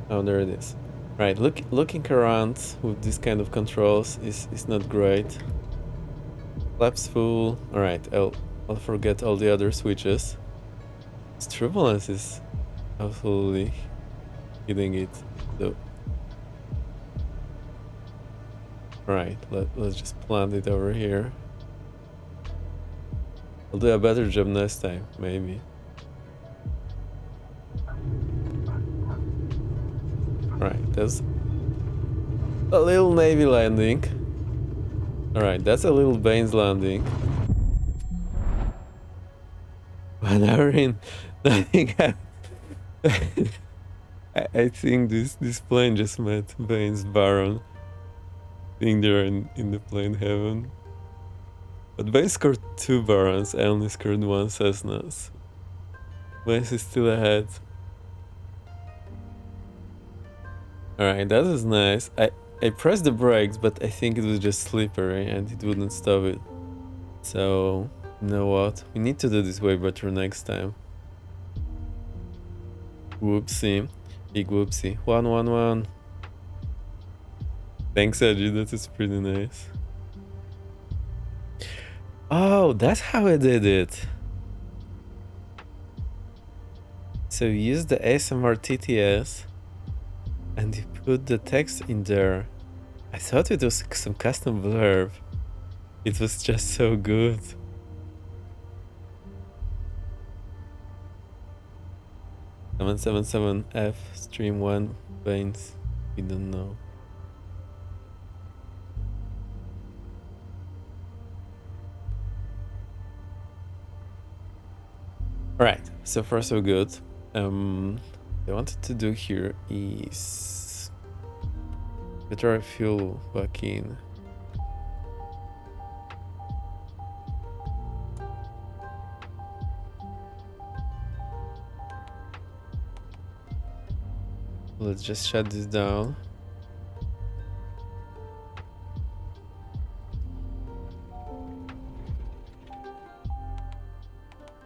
Oh, there it is. Right, looking around with this kind of controls is not great. Flaps full. Alright, I'll forget all the other switches. This turbulence is absolutely hitting it. So, right, let's just plant it over here. I'll do a better job next time, maybe. Right, that's a little Navy landing. Alright, that's a little Baines landing. But now we're in, I think I think this plane just met Bane's Baron. I think they're in the plane heaven. But Bane scored 2 Barons, I only scored 1 Cessnas. Bane is still ahead. Alright, that was nice. I pressed the brakes, but I think it was just slippery and it wouldn't stop it. So, you know what? We need to do this way better next time. Whoopsie. Big whoopsie. 1-1-1. Thanks, Edgy. That is pretty nice. Oh, that's how I did it. So you use the ASMR TTS and you put the text in there. I thought it was some custom blurb. It was just so good. $777F stream 1 Banes. We don't know. Alright, so far so good. What I wanted to do here is better fuel back in. Let's just shut this down.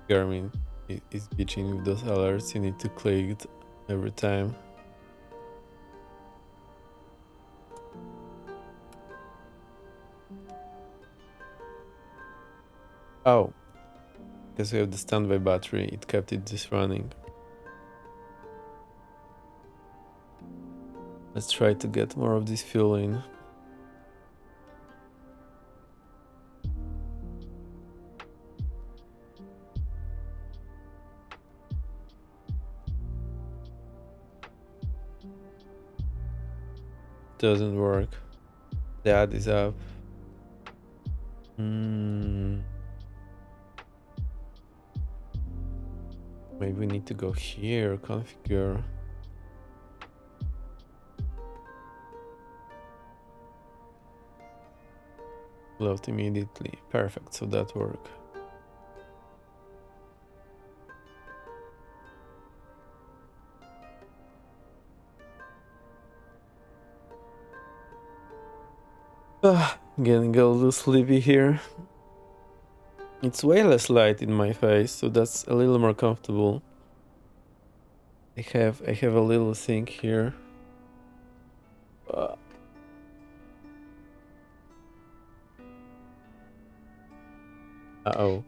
Garmin is bitching with those alerts. You need to click it every time. Oh, because we have the standby battery, it kept it just running. Let's try to get more of this fuel in. Doesn't work. The ad is up. Maybe we need to go here, configure. Load immediately. Perfect, so that worked. Getting a little sleepy here. It's way less light in my face, so that's a little more comfortable. I have a little thing here. Uh-oh.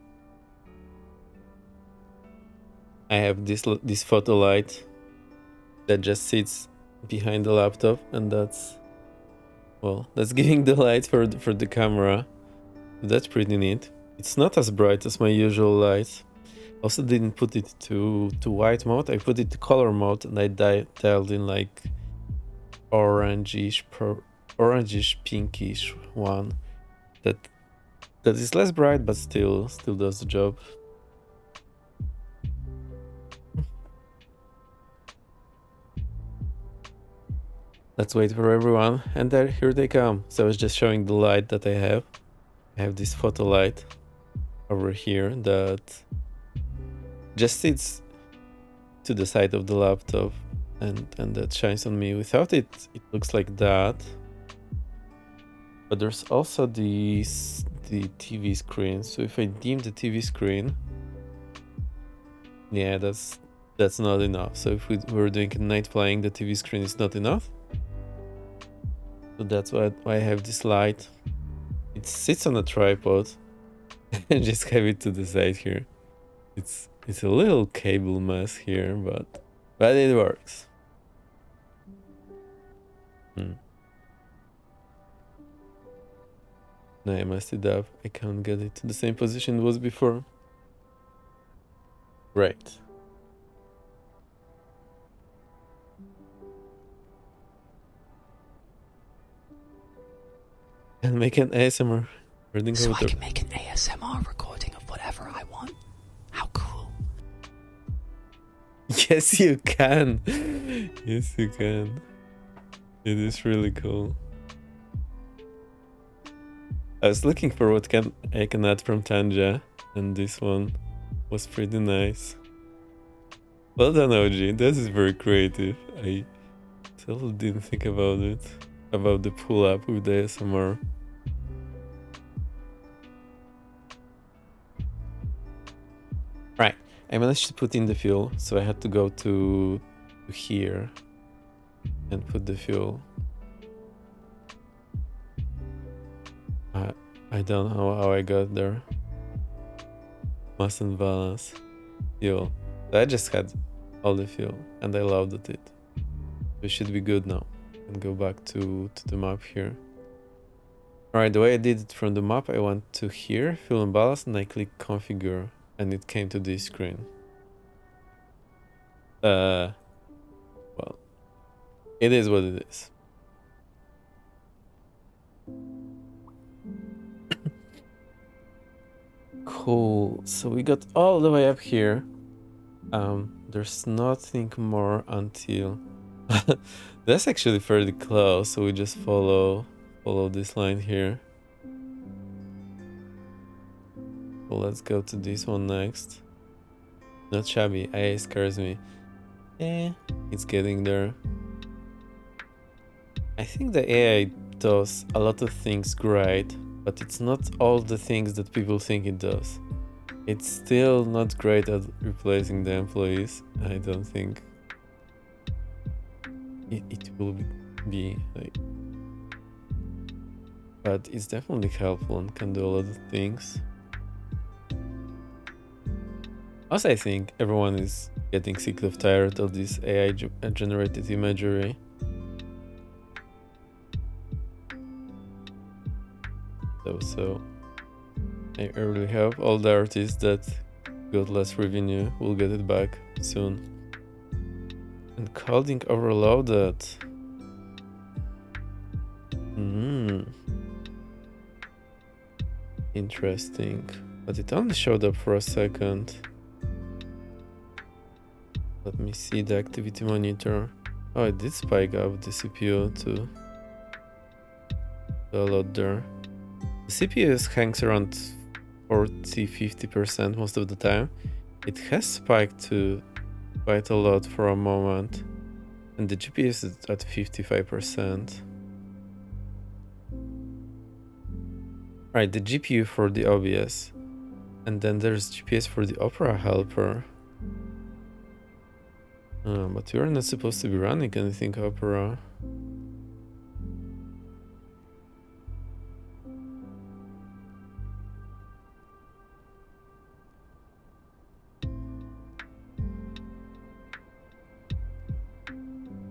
I have this photo light that just sits behind the laptop, and that's giving the light for the camera. That's pretty neat. It's not as bright as my usual light. Also didn't put it to white mode. I put it to color mode, and I dialed in like orangish pinkish one that is less bright but still does the job. Let's wait for everyone, and here they come. So I was just showing the light that I have. I have this photo light over here that just sits to the side of the laptop and that shines on me. Without it, it looks like that. But there's also the TV screen. So if I dim the TV screen, yeah, that's not enough. So if we're doing a night flying, the TV screen is not enough. So that's why I have this light. It sits on a tripod and just have it to the side here. It's a little cable mess here, but it works. No, I messed it up. I can't get it to the same position it was before. Right. And make an ASMR. So I can make an ASMR recording of whatever I want. How cool. Yes, you can. Yes, you can. It is really cool. I was looking for what I can add from Tanja, and this one was pretty nice. Well done, OG. That is very creative. I totally didn't think about it. About the pull up with the ASMR. Right. I managed to put in the fuel, so I had to go to here and put the fuel. I don't know how I got there. Mustn't balance fuel. So I just had all the fuel and I loaded it. We should be good now. And go back to the map here. Alright, the way I did it from the map, I went to here, fuel and ballast, and I click configure, and it came to this screen. Well, it is what it is. Cool. So we got all the way up here. There's nothing more until that's actually fairly close, so we just follow this line here. Well, let's go to this one next. Not shabby. AI scares me. It's getting there. I think the AI does a lot of things great, but it's not all the things that people think it does. It's still not great at replacing the employees. I don't think it will be like, but it's definitely helpful and can do a lot of things. Also, I think everyone is getting sick of tired of this AI generated imagery. So I really hope all the artists that got less revenue will get it back soon. And coding overloaded. Interesting. But it only showed up for a second. Let me see the activity monitor. Oh, it did spike up the CPU to a lot there. The CPU hangs around 40-50% most of the time. It has spiked to quite a lot for a moment, and the GPU is at 55%. Right, the GPU for the OBS, and then there's GPS for the Opera helper. But we're not supposed to be running anything Opera.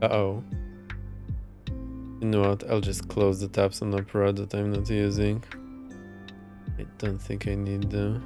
Uh-oh. You know what? I'll just close the tabs on Opera that I'm not using. I don't think I need them.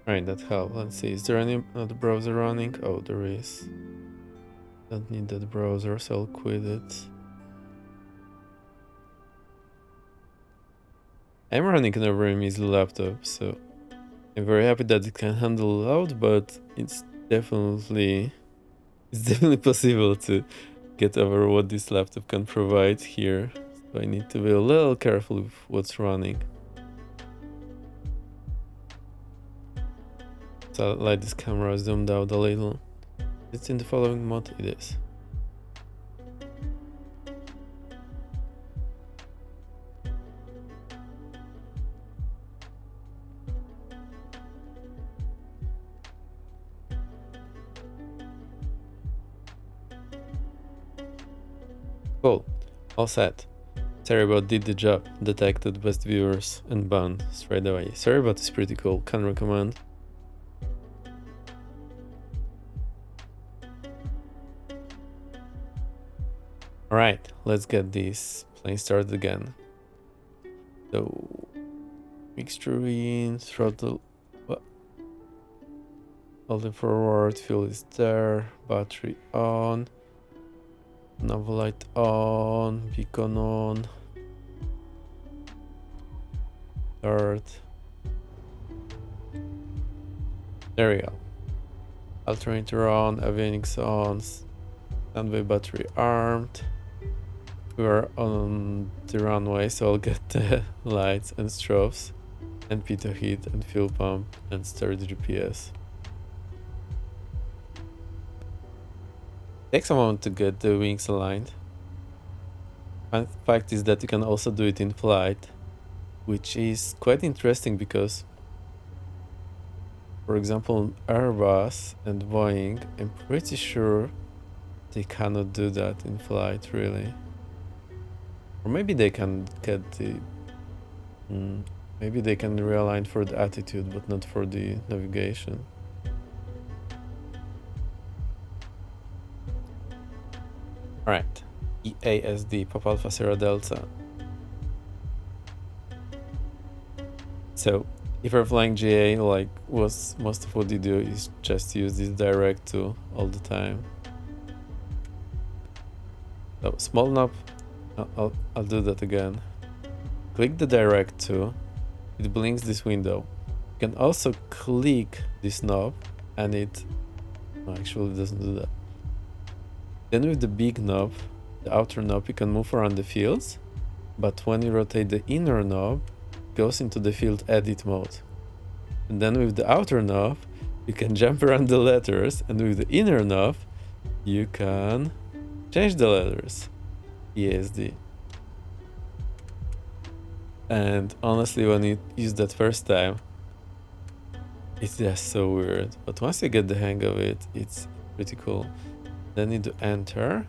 Right, that helped. Let's see, is there any other browser running? Oh, there is. Don't need that browser, so I'll quit it. I'm running on a very measly laptop, so I'm very happy that it can handle load, but it's definitely possible to get over what this laptop can provide here. So I need to be a little careful with what's running. So I'll let this camera zoomed out a little. It's in the following mode. It is. Cool. All set. Sorrybot did the job. Detected best viewers and banned straight away. Sorrybot is pretty cool. Can recommend. Alright, let's get this plane started again. So, mixture in, throttle, holding forward, fuel is there, battery on, nav light on, beacon on, start. There we go. Alternator on, avionics on, standby battery armed. We are on the runway, so I'll get the lights and strobes, and pitot heat and fuel pump and start the GPS. Takes a moment to get the wings aligned. Fun fact is that you can also do it in flight, which is quite interesting because, for example, Airbus and Boeing, I'm pretty sure they cannot do that in flight, really. Or maybe they can get the... maybe they can realign for the attitude, but not for the navigation. Alright, EASD, Papa Alpha Sierra Delta. So, if you're flying GA, like most of what you do is just use this direct to all the time. So, small knob, I'll do that again. Click the direct to, it blinks this window. You can also click this knob and it actually doesn't do that. Then with the big knob, the outer knob, you can move around the fields, but when you rotate the inner knob, it goes into the field edit mode. And then with the outer knob, you can jump around the letters, and with the inner knob, you can change the letters. ESD. And honestly, when you use that first time, it's just so weird. But once you get the hang of it, it's pretty cool. Then you do enter,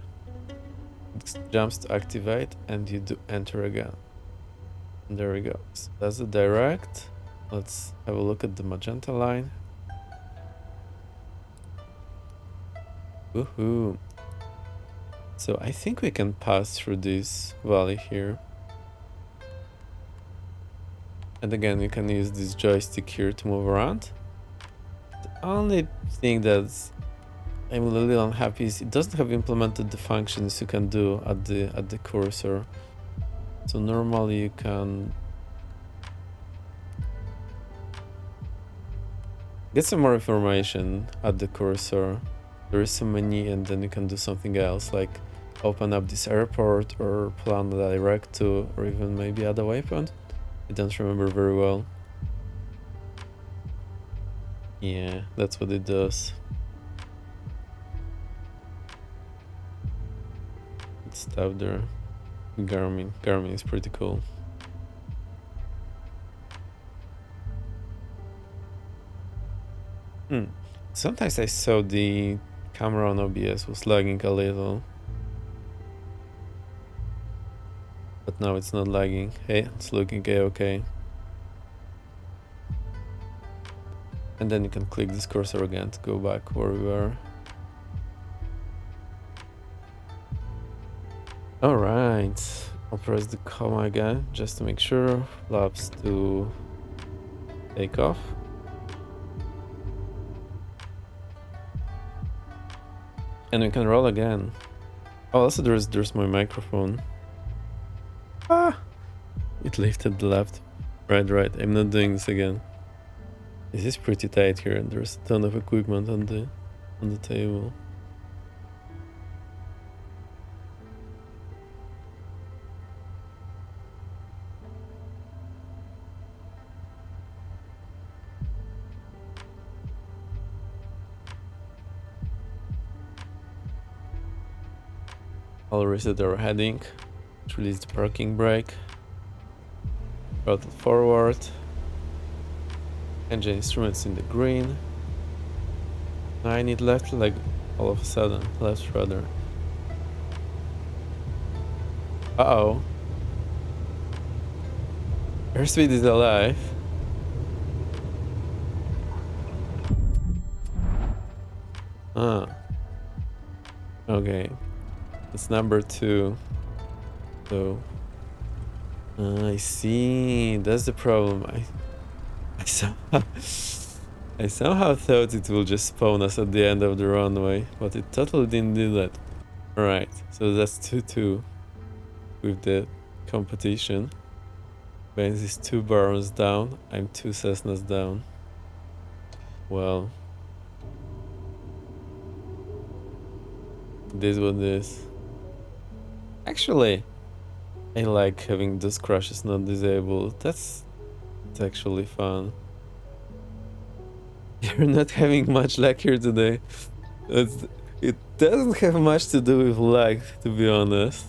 it jumps to activate, and you do enter again. And there we go. So that's the direct. Let's have a look at the magenta line. Woohoo! So I think we can pass through this valley here. And again, you can use this joystick here to move around. The only thing that's I'm a little unhappy is it doesn't have implemented the functions you can do at the cursor. So normally you can get some more information at the cursor. There is some menu and then you can do something else, like open up this airport or plan a direct to, or even maybe add a waypoint. I don't remember very well. Yeah, that's what it does. Stuff there. Garmin is pretty cool. Sometimes I saw the camera on OBS was lagging a little, but now it's not lagging. Hey, it's looking okay. And then you can click this cursor again to go back where we were. Alright, I'll press the comma again just to make sure. Flaps to take off. And we can roll again. Oh, also there's my microphone. Ah! It lifted the left. Right, I'm not doing this again. This is pretty tight here and there's a ton of equipment on the table. I'll reset our heading, release the parking brake, throttle forward, engine instruments in the green. Now I need left leg all of a sudden, left rudder. Uh-oh. Airspeed is alive. Ah. Okay. It's number 2. So I see. That's the problem. I somehow thought it will just spawn us at the end of the runway, but it totally didn't do that. Alright, so that's 2-2 with the competition. Benz is 2 Barons down, I'm 2 Cessnas down. Well, this what this. Actually, I like having those crashes not disabled. It's actually fun. You're not having much luck here today. It doesn't have much to do with luck, to be honest.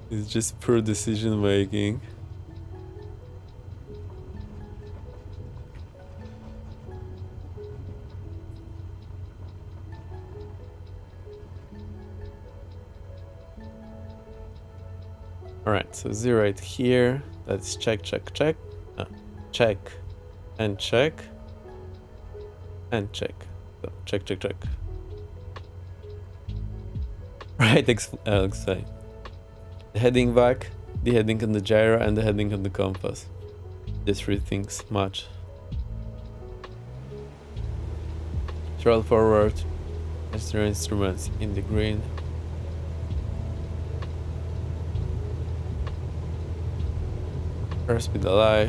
It's just poor decision making. Alright, so 0 right here. That's check, check, check. Check. And check. And check. So, check, check, check. Right, explain. The heading back, the heading on the gyro, and the heading on the compass. The 3 things match. Throttle forward. Extra instruments in the green. Airspeed ally.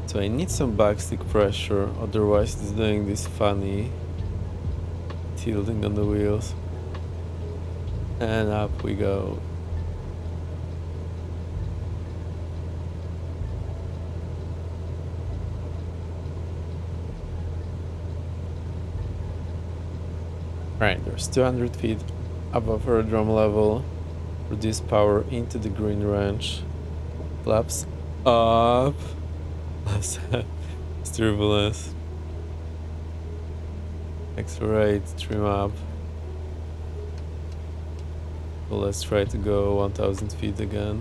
So I need some backstick pressure, otherwise it's doing this funny tilting on the wheels. And up we go. Right, there's 200 feet above aerodrome level. Reduce power into the green range. Flaps up. It's turbulence. Accelerate, trim up. So let's try to go 1000 feet again.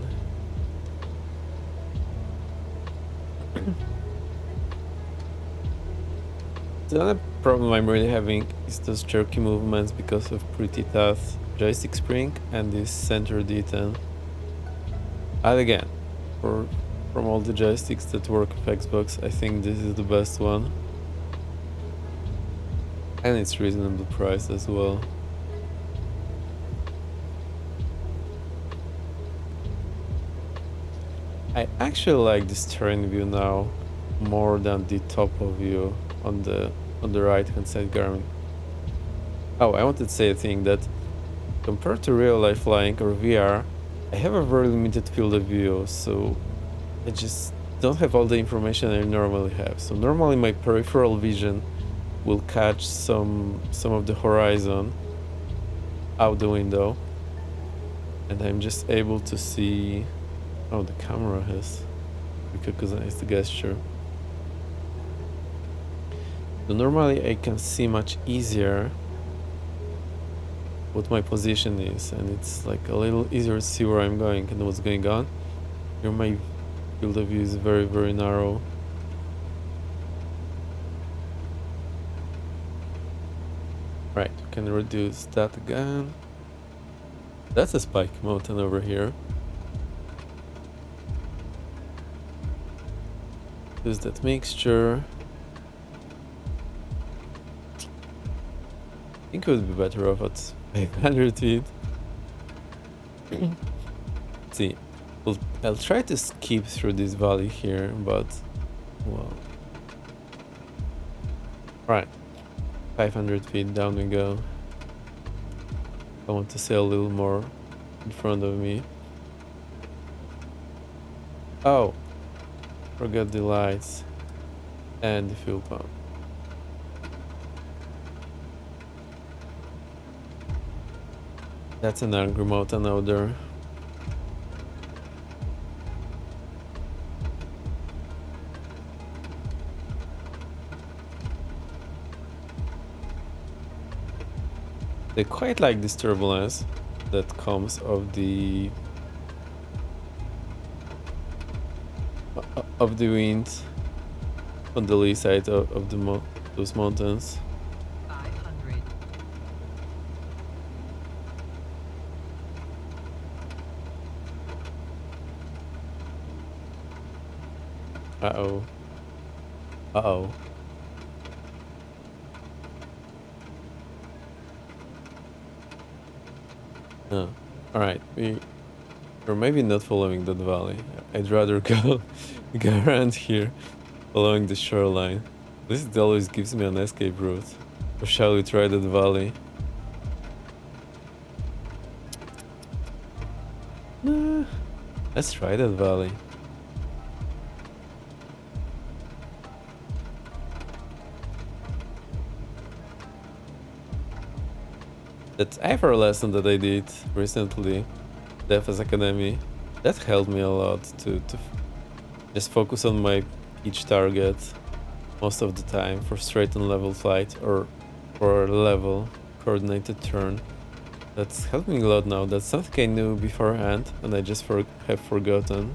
The only problem I'm really having is those jerky movements because of pretty tough joystick spring and this center detent. And again, from all the joysticks that work with Xbox, I think this is the best one. And it's reasonable price as well. I actually like this terrain view now more than the top of view on the right hand side Garmin. Oh, I wanted to say a thing that compared to real life flying or VR, I have a very limited field of view, so I just don't have all the information I normally have. So normally my peripheral vision will catch some of the horizon out the window, and I'm just able to see. Oh, the camera has recognized the gesture. So normally I can see much easier what my position is, and it's like a little easier to see where I'm going and what's going on. Here my field of view is very, very narrow. Right, we can reduce that again. That's a spike mountain over here. Use that mixture. I think it would be better off at 500 feet. Let's see. I'll try to skip through this valley here, but well. Right. 500 feet down we go. I want to see a little more in front of me. Oh. Forget the lights and the fuel pump. That's an angry mountain out there. They quite like this turbulence that comes of the of the wind on the lee side of those mountains. 500. Uh-oh. Uh-oh. No. Alright, we're maybe not following that valley. I'd rather go around here, following the shoreline. This always gives me an escape route. Or shall we try that valley? Let's try that valley. That IFR lesson that I did recently, Defense Academy, that helped me a lot to just focus on my each target most of the time for straight and level flight or for a level coordinated turn. That's helped me a lot now. That's something I knew beforehand and I just have forgotten.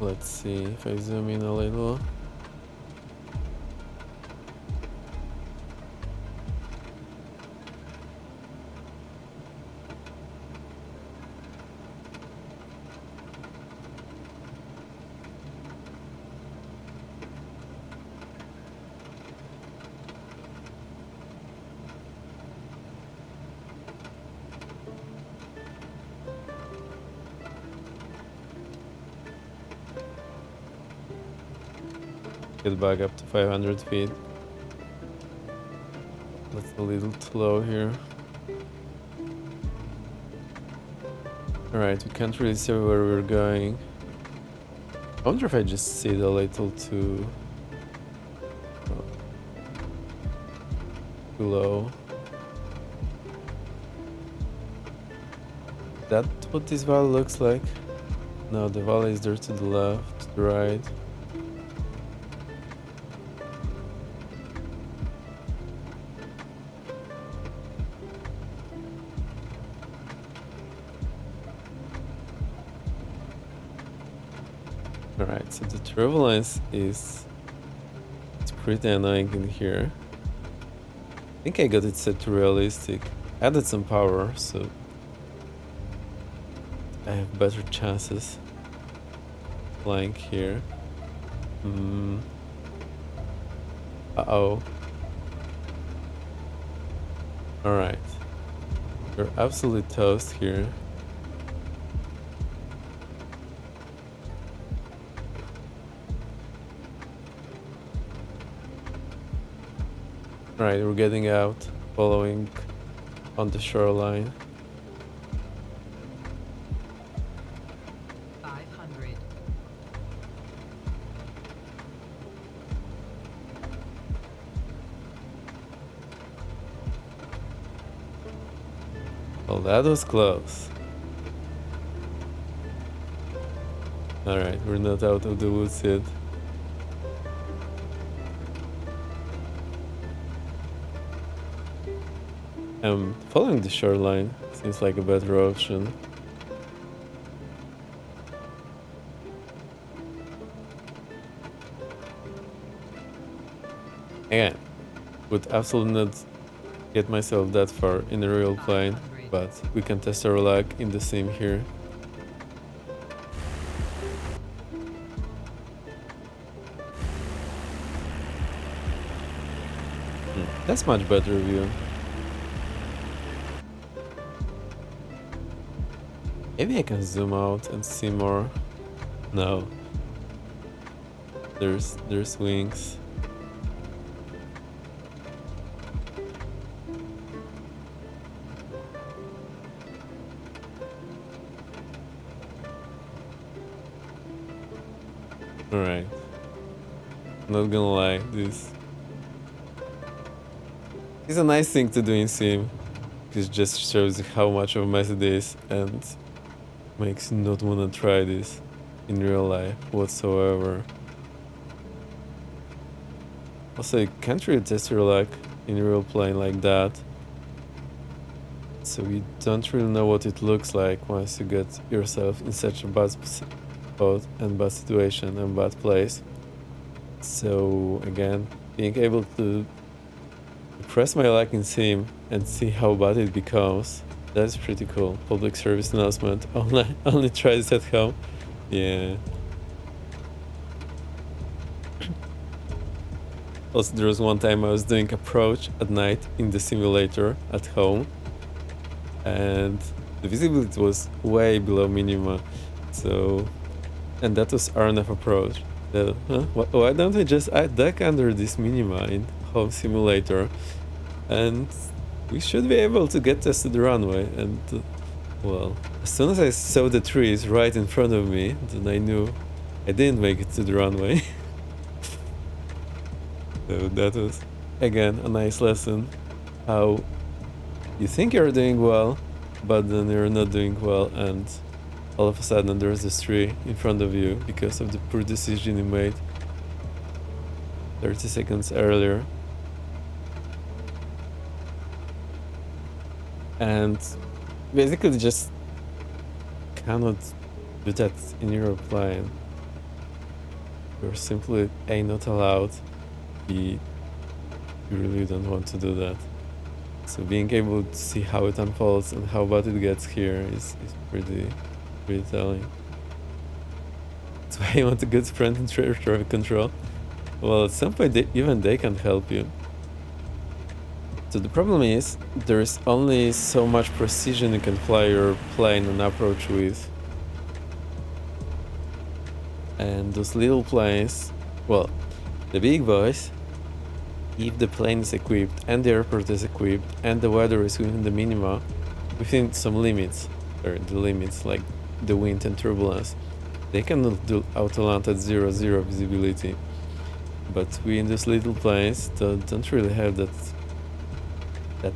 Let's see if I zoom in a little. Get back up to 500 feet. That's a little too low here. Alright, we can't really see where we're going. I wonder if I just sit a little too low. That what this valley looks like? No, the valley is there to the left, to the right. Alright, so the turbulence is pretty annoying in here. I think I got it set to realistic. Added some power, so I have better chances flying here. Uh-oh. Alright. We're absolutely toast here. Right, we're getting out, following on the shoreline. 500. Well, that was close. Alright, we're not out of the woods yet. Following the shoreline seems like a better option. Again, would absolutely not get myself that far in a real plane, but we can test our luck in the sim here. That's much better view. Maybe I can zoom out and see more. No. There's wings. Alright. Not gonna lie, this is a nice thing to do in sim. It just shows how much of a mess it is and makes you not wanna try this in real life whatsoever. Also, you can't really test your luck in real plane like that. So you don't really know what it looks like once you get yourself in such a bad spot and bad situation and bad place. So again, being able to press my luck in Sim and see how bad it becomes, that's pretty cool. Public service announcement, only try this at home. Yeah. Also, there was one time I was doing approach at night in the simulator at home, and the visibility was way below minima. So, and that was RNF approach. So, why don't I just duck under this minima in home simulator, and we should be able to get us to the runway. And well, as soon as I saw the trees right in front of me, then I knew I didn't make it to the runway. So that was again a nice lesson, how you think you're doing well, but then you're not doing well, and all of a sudden there's this tree in front of you because of the poor decision you made 30 seconds earlier. And basically just cannot do that in your plane. You're simply A, not allowed, B, you really don't want to do that. So being able to see how it unfolds and how bad it gets here is pretty telling. That's why you want a good friend in traffic control. Well, at some point even they can help you. So the problem is, there is only so much precision you can fly your plane and approach with. And those little planes, well, the big boys, if the plane is equipped and the airport is equipped and the weather is within the minima, within some limits, or the limits like the wind and turbulence, they cannot do auto land at 0 visibility. But we in these little planes don't really have that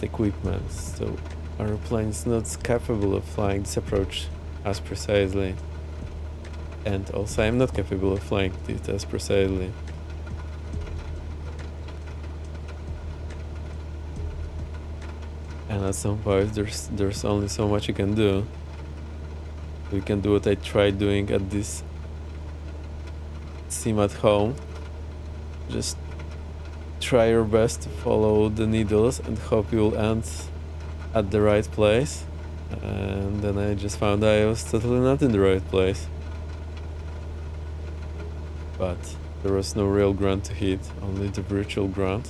equipment, so our plane is not capable of flying this approach as precisely. And also I'm not capable of flying it as precisely. And at some point there's only so much you can do. We can do what I tried doing at this sim at home. Just try your best to follow the needles and hope you'll end at the right place. And then I just found I was totally not in the right place. But there was no real ground to hit, only the virtual ground.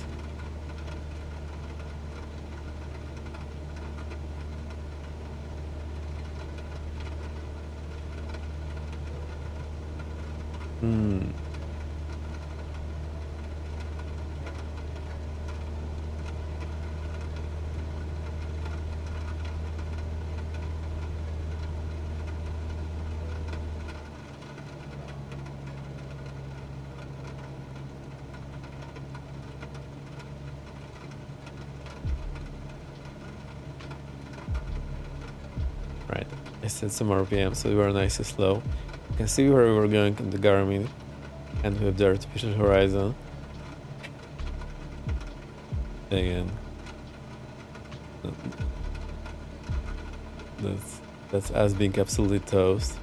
Right, I set some RPM so we were nice and slow. You can see where we were going on the Garmin, and we have the artificial horizon. Again, that's us being absolutely toast.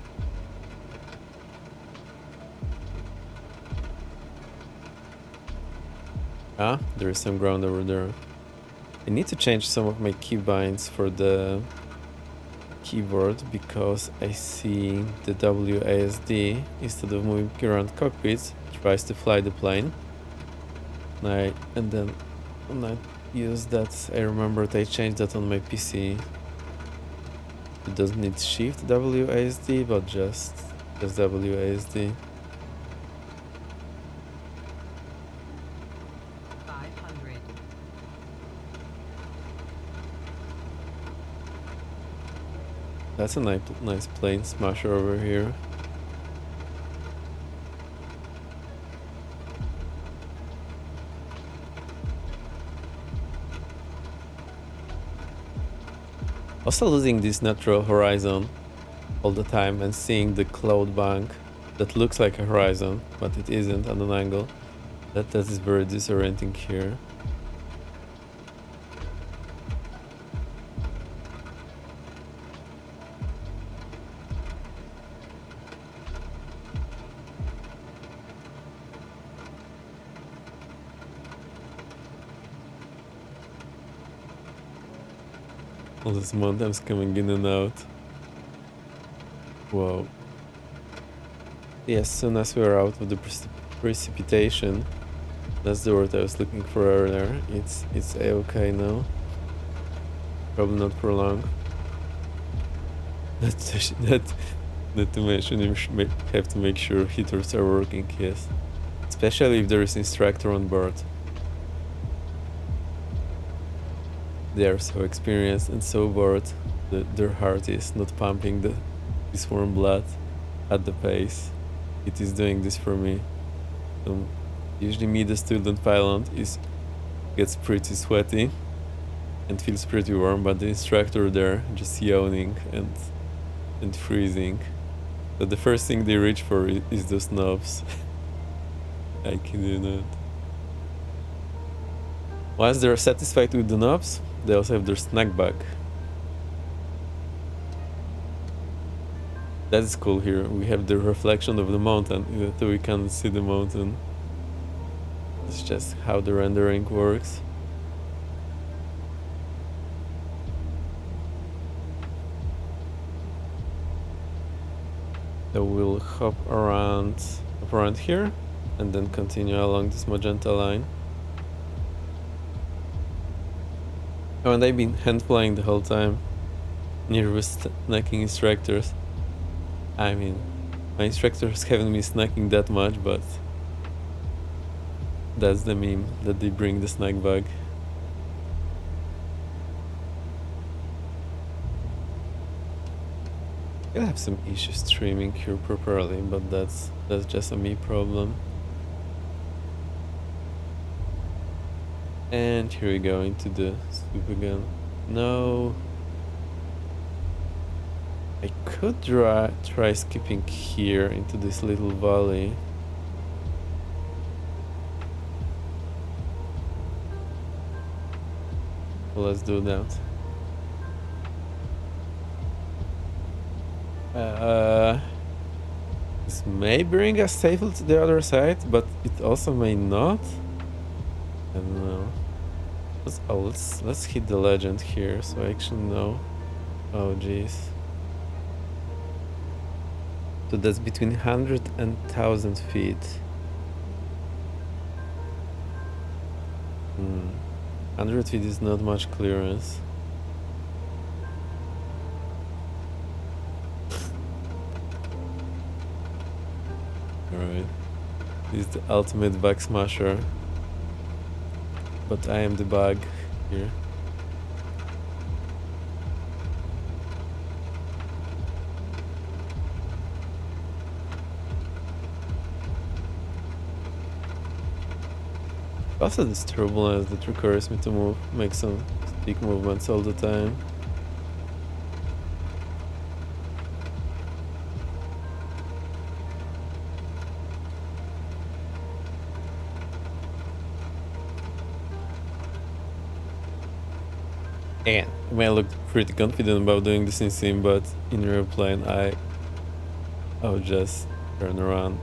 Ah, there is some ground over there. I need to change some of my keybinds for the keyboard because I see the WASD, instead of moving around cockpits, tries to fly the plane. And then when I use that, I remembered I changed that on my PC. It doesn't need shift WASD, but just WASD. 500. That's a nice plane smasher over here. Also losing this natural horizon all the time and seeing the cloud bank that looks like a horizon, but it isn't at an angle, That is very disorienting here. All these mountains coming in and out. Whoa. Yes, as soon as we're out of the precipitation, that's the word I was looking for earlier. It's a-okay now. Probably not for long. Not to mention you have to make sure heaters are working, yes. Especially if there is instructor on board. They are so experienced and so bored that their heart is not pumping this warm blood at the pace it is doing this for me. Usually me, the student pilot, gets pretty sweaty and feels pretty warm, but the instructor there just yawning and freezing. But the first thing they reach for is those knobs. I can do that. Once they're satisfied with the knobs, they also have their snack bag. That is cool here. We have the reflection of the mountain, even though we can't see the mountain. It's just how the rendering works. So we'll hop around here and then continue along this magenta line. Oh, and I've been hand flying the whole time, near with snacking instructors. I mean, my instructors haven't been snacking that much, but that's the meme, that they bring the snack bag. I have some issues streaming here properly, but that's just a me problem. And here we go into the swoop again. No. I could try skipping here into this little valley. So let's do that. This may bring us safely to the other side, but it also may not. I don't know. Let's hit the legend here, so I actually know. Oh jeez. So that's between 100 and 1000 feet. 100 feet is not much clearance. Alright. This is the ultimate bug smasher. But I am the bug here. Also this turbulence that requires me to make some stick movements all the time. Again, I may look pretty confident about doing this in sim, but in real plane I'll just turn around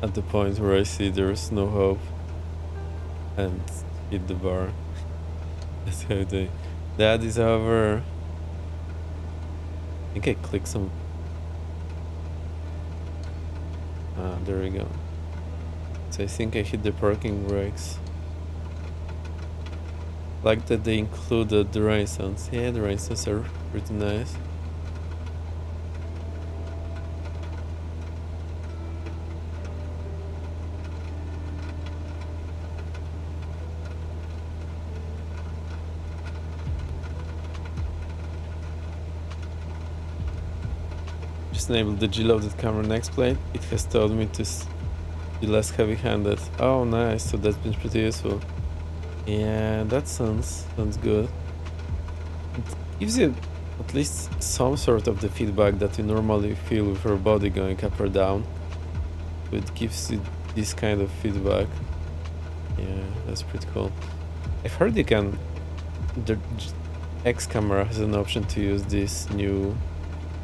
at the point where I see there's no hope and hit the bar. That's how that is over. I think I click some. There we go. So I think I hit the parking brakes. Like that they included the rain sounds. Yeah, the rain sounds are pretty nice. Just enabled the G-loaded camera next plate. It has told me to be less heavy-handed. Oh nice, so that's been pretty useful. Yeah, that sounds good. It gives you at least some sort of the feedback that you normally feel with your body going up or down. It gives you this kind of feedback. Yeah, that's pretty cool. I've heard you can. The X camera has an option to use this new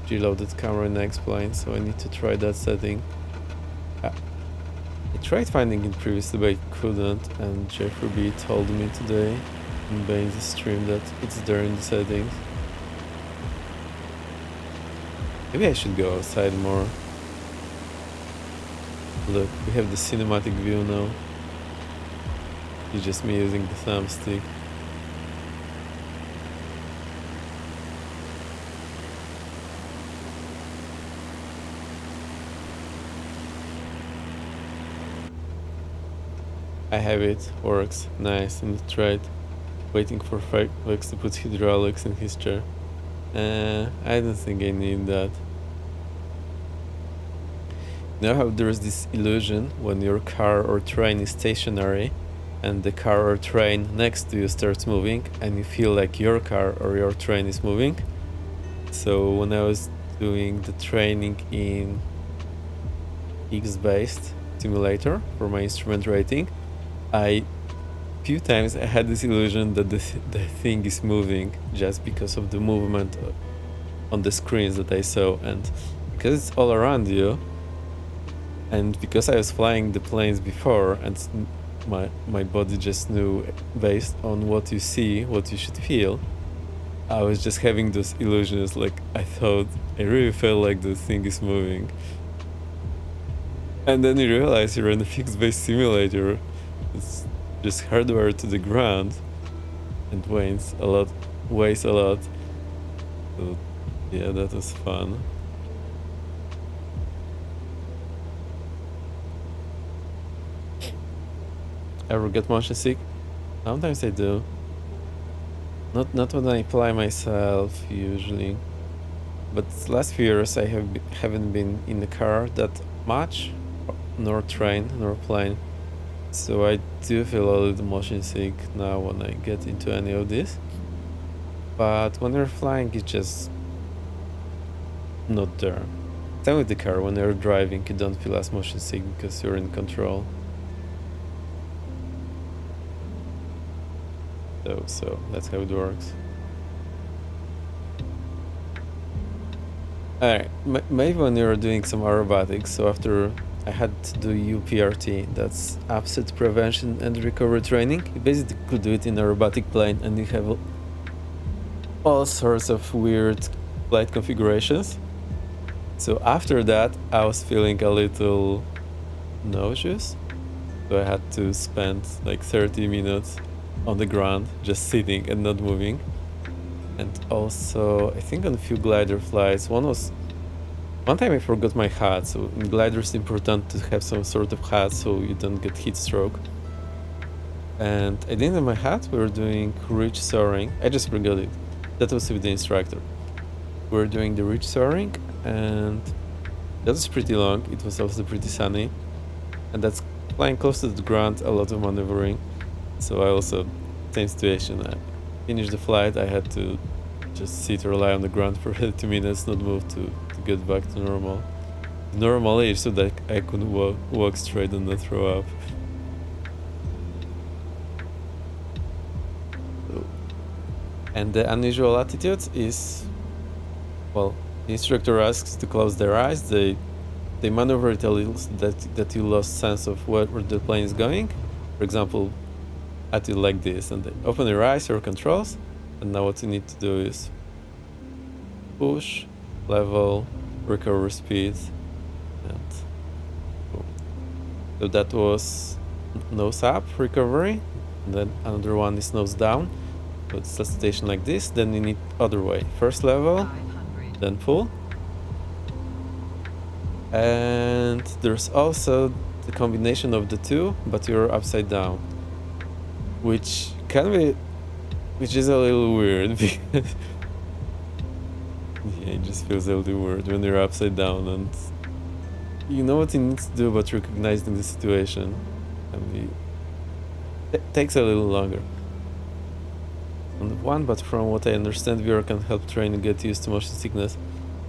G-loaded camera in X-Plane, so I need to try that setting. I tried finding it previously, but I couldn't, and Jeffrey B told me today in Baines' stream that it's there in the settings. Maybe I should go outside more. Look, we have the cinematic view now. It's just me using the thumbstick. I have it, works, nice, and it's right. Waiting for Vex to put hydraulics in his chair. I don't think I need that. You know how there's this illusion when your car or train is stationary and the car or train next to you starts moving and you feel like your car or your train is moving? So when I was doing the training in X-based simulator for my instrument rating, few times I had this illusion that the thing is moving just because of the movement on the screens that I saw, and because it's all around you, and because I was flying the planes before and my body just knew based on what you see, what you should feel, I was just having those illusions, like I really felt like the thing is moving. And then you realize you're in a fixed-based simulator. It's just hardware to the ground and weighs a lot. So yeah, that was fun. Ever get motion sick? Sometimes I do. Not when I fly myself usually, but last few years I haven't been in the car that much, nor train nor plane. So I do feel a little motion sick now when I get into any of this. But when you're flying, it's just not there. Same with the car, when you're driving, you don't feel as motion sick because you're in control. So that's how it works. Alright, maybe when you're doing some aerobatics, so after I had to do UPRT, that's upset prevention and recovery training. You basically do it in aerobatic plane and you have all sorts of weird flight configurations. So after that, I was feeling a little nauseous. So I had to spend like 30 minutes on the ground, just sitting and not moving. And also, I think on a few glider flights, one time I forgot my hat, so in glider it's important to have some sort of hat so you don't get heat stroke. And I didn't have my hat, we were doing ridge soaring, I just forgot it. That was with the instructor. We were doing the ridge soaring and that was pretty long, it was also pretty sunny. And that's flying close to the ground, a lot of maneuvering. So I also, same situation, I finished the flight, I had to just sit or lie on the ground for 30 minutes, not move to get back to normal age, so that I could walk straight and not throw up. So, and the unusual attitude is, well, the instructor asks to close their eyes, they maneuver it a little so that you lost sense of where the plane is going. For example, attitude like this, and they open your eyes, your controls, and now what you need to do is push, level, recover speed, and boom. So that was nose up recovery, and then another one is nose down. So it's a station like this, then you need other way. First level, 500. then pull. And there's also the combination of the two, but you're upside down. Which is a little weird because yeah, it just feels a little weird when you're upside down and you know what you need to do, but recognizing the situation takes a little longer. On the one, but from what I understand, VR can help train and get used to motion sickness.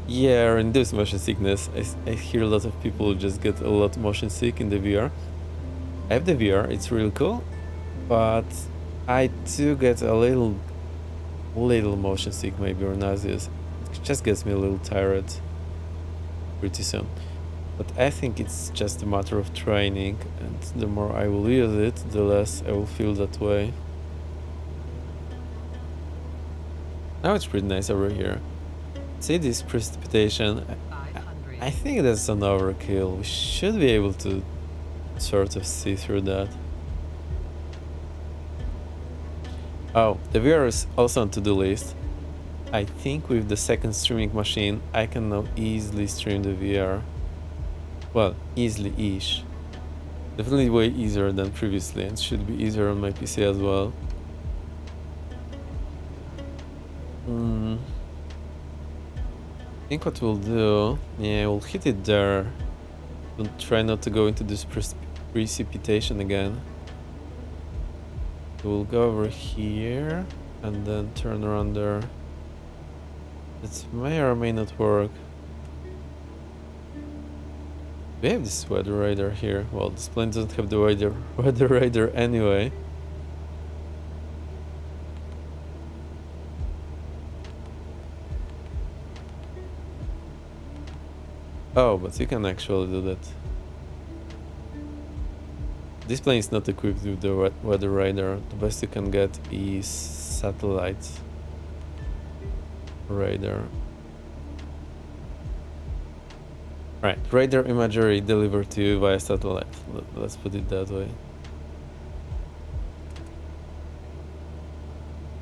Yeah, reduce motion sickness. I hear a lot of people just get a lot motion sick in the VR. I have the VR, it's really cool, but I do get a little motion sick maybe, or nauseous. It just gets me a little tired pretty soon. But I think it's just a matter of training, and the more I will use it, the less I will feel that way. Now it's pretty nice over here. See this precipitation? 500. I think that's an overkill. We should be able to sort of see through that. Oh, the VR is also on to-do list. I think with the second streaming machine, I can now easily stream the VR. Well, easily-ish. Definitely way easier than previously, and should be easier on my PC as well. I think what we'll do, yeah, we'll hit it there. We'll try not to go into this precipitation again. We'll go over here and then turn around there. It may or may not work. We have this weather radar here. Well, this plane doesn't have the weather radar anyway. Oh, but you can actually do that. This plane is not equipped with the weather radar. The best you can get is satellite radar. Right, radar imagery delivered to you via satellite. Let's put it that way.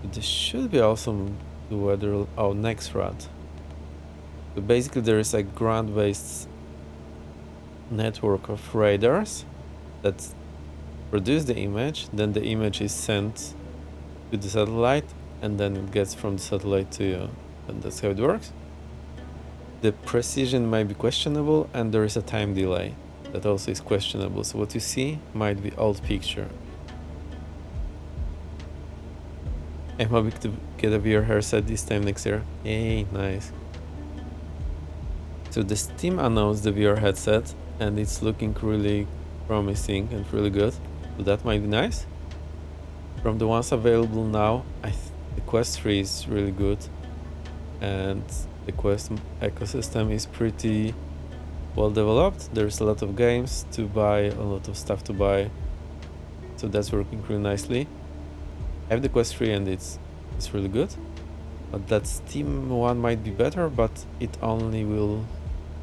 This should be awesome. The weather. Oh, Nextrat. So basically, there is a ground-based network of radars that produce the image. Then the image is sent to the satellite, and then it gets from the satellite to you. And that's how it works. The precision might be questionable, and there is a time delay that also is questionable. So what you see might be old picture. I'm hoping to get a VR headset this time next year. Yay, nice. So the Steam announced the VR headset, and it's looking really promising and really good. So that might be nice. From the ones available now, the Quest 3 is really good, and the Quest ecosystem is pretty well developed. There's a lot of games to buy, a lot of stuff to buy, so that's working really nicely. I have the Quest 3 and it's really good, but that Steam one might be better, but it only will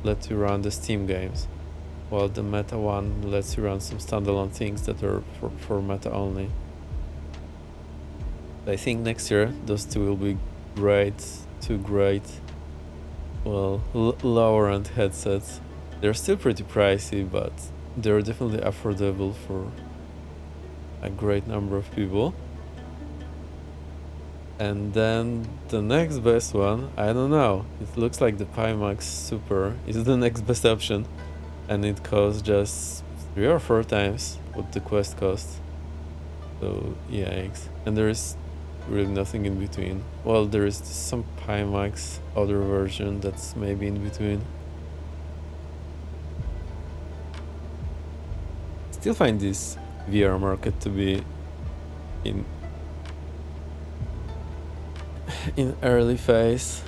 let you run the Steam games, while the Meta one lets you run some standalone things that are for Meta only. I think next year those two will be two great, well, lower end headsets. They're still pretty pricey, but they're definitely affordable for a great number of people. And then the next best one, I don't know. It looks like the Pimax Super is the next best option, and it costs just 3 or 4 times what the Quest costs. So yikes. And there is really nothing in between. Well, there is some Pimax other version that's maybe in between. Still find this VR market to be in early phase,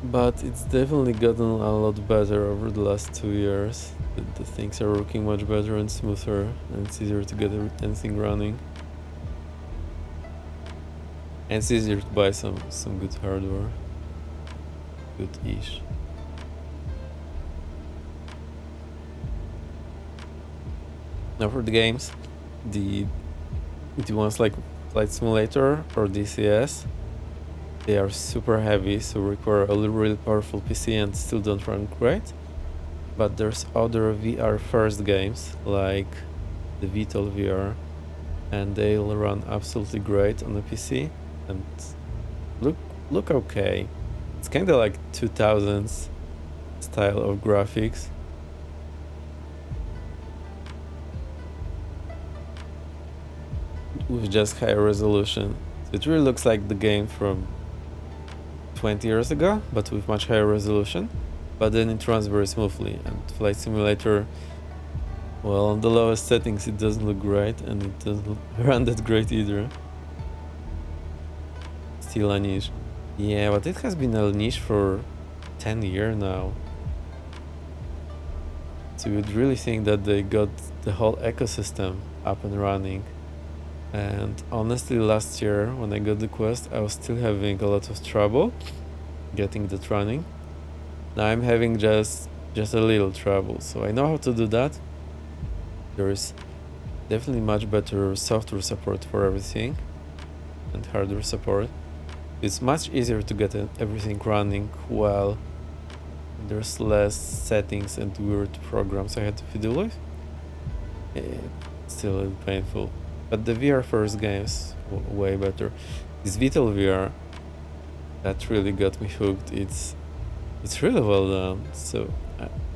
but it's definitely gotten a lot better over the last 2 years. The things are working much better and smoother, and it's easier to get anything running. And it's easier to buy some good hardware. Good-ish. Now for the games, the ones like Flight Simulator or DCS, they are super heavy, so require a really powerful PC and still don't run great. But there's other VR first games like the VTOL VR, and they'll run absolutely great on the PC and look okay. It's kind of like 2000s style of graphics. With just higher resolution. So it really looks like the game from 20 years ago, but with much higher resolution. But then it runs very smoothly, and Flight Simulator, well, on the lowest settings it doesn't look great, and it doesn't run that great either. Still a niche. Yeah, but it has been a niche for 10 years now. So you'd really think that they got the whole ecosystem up and running. And honestly, last year when I got the Quest, I was still having a lot of trouble getting that running. Now I'm having just a little trouble, so I know how to do that. There is definitely much better software support for everything and hardware support. It's much easier to get everything running well. There's less settings and weird programs I had to fiddle with. It's still a little painful. But the VR first game's way better. This Vital VR, that really got me hooked. It's really well done. So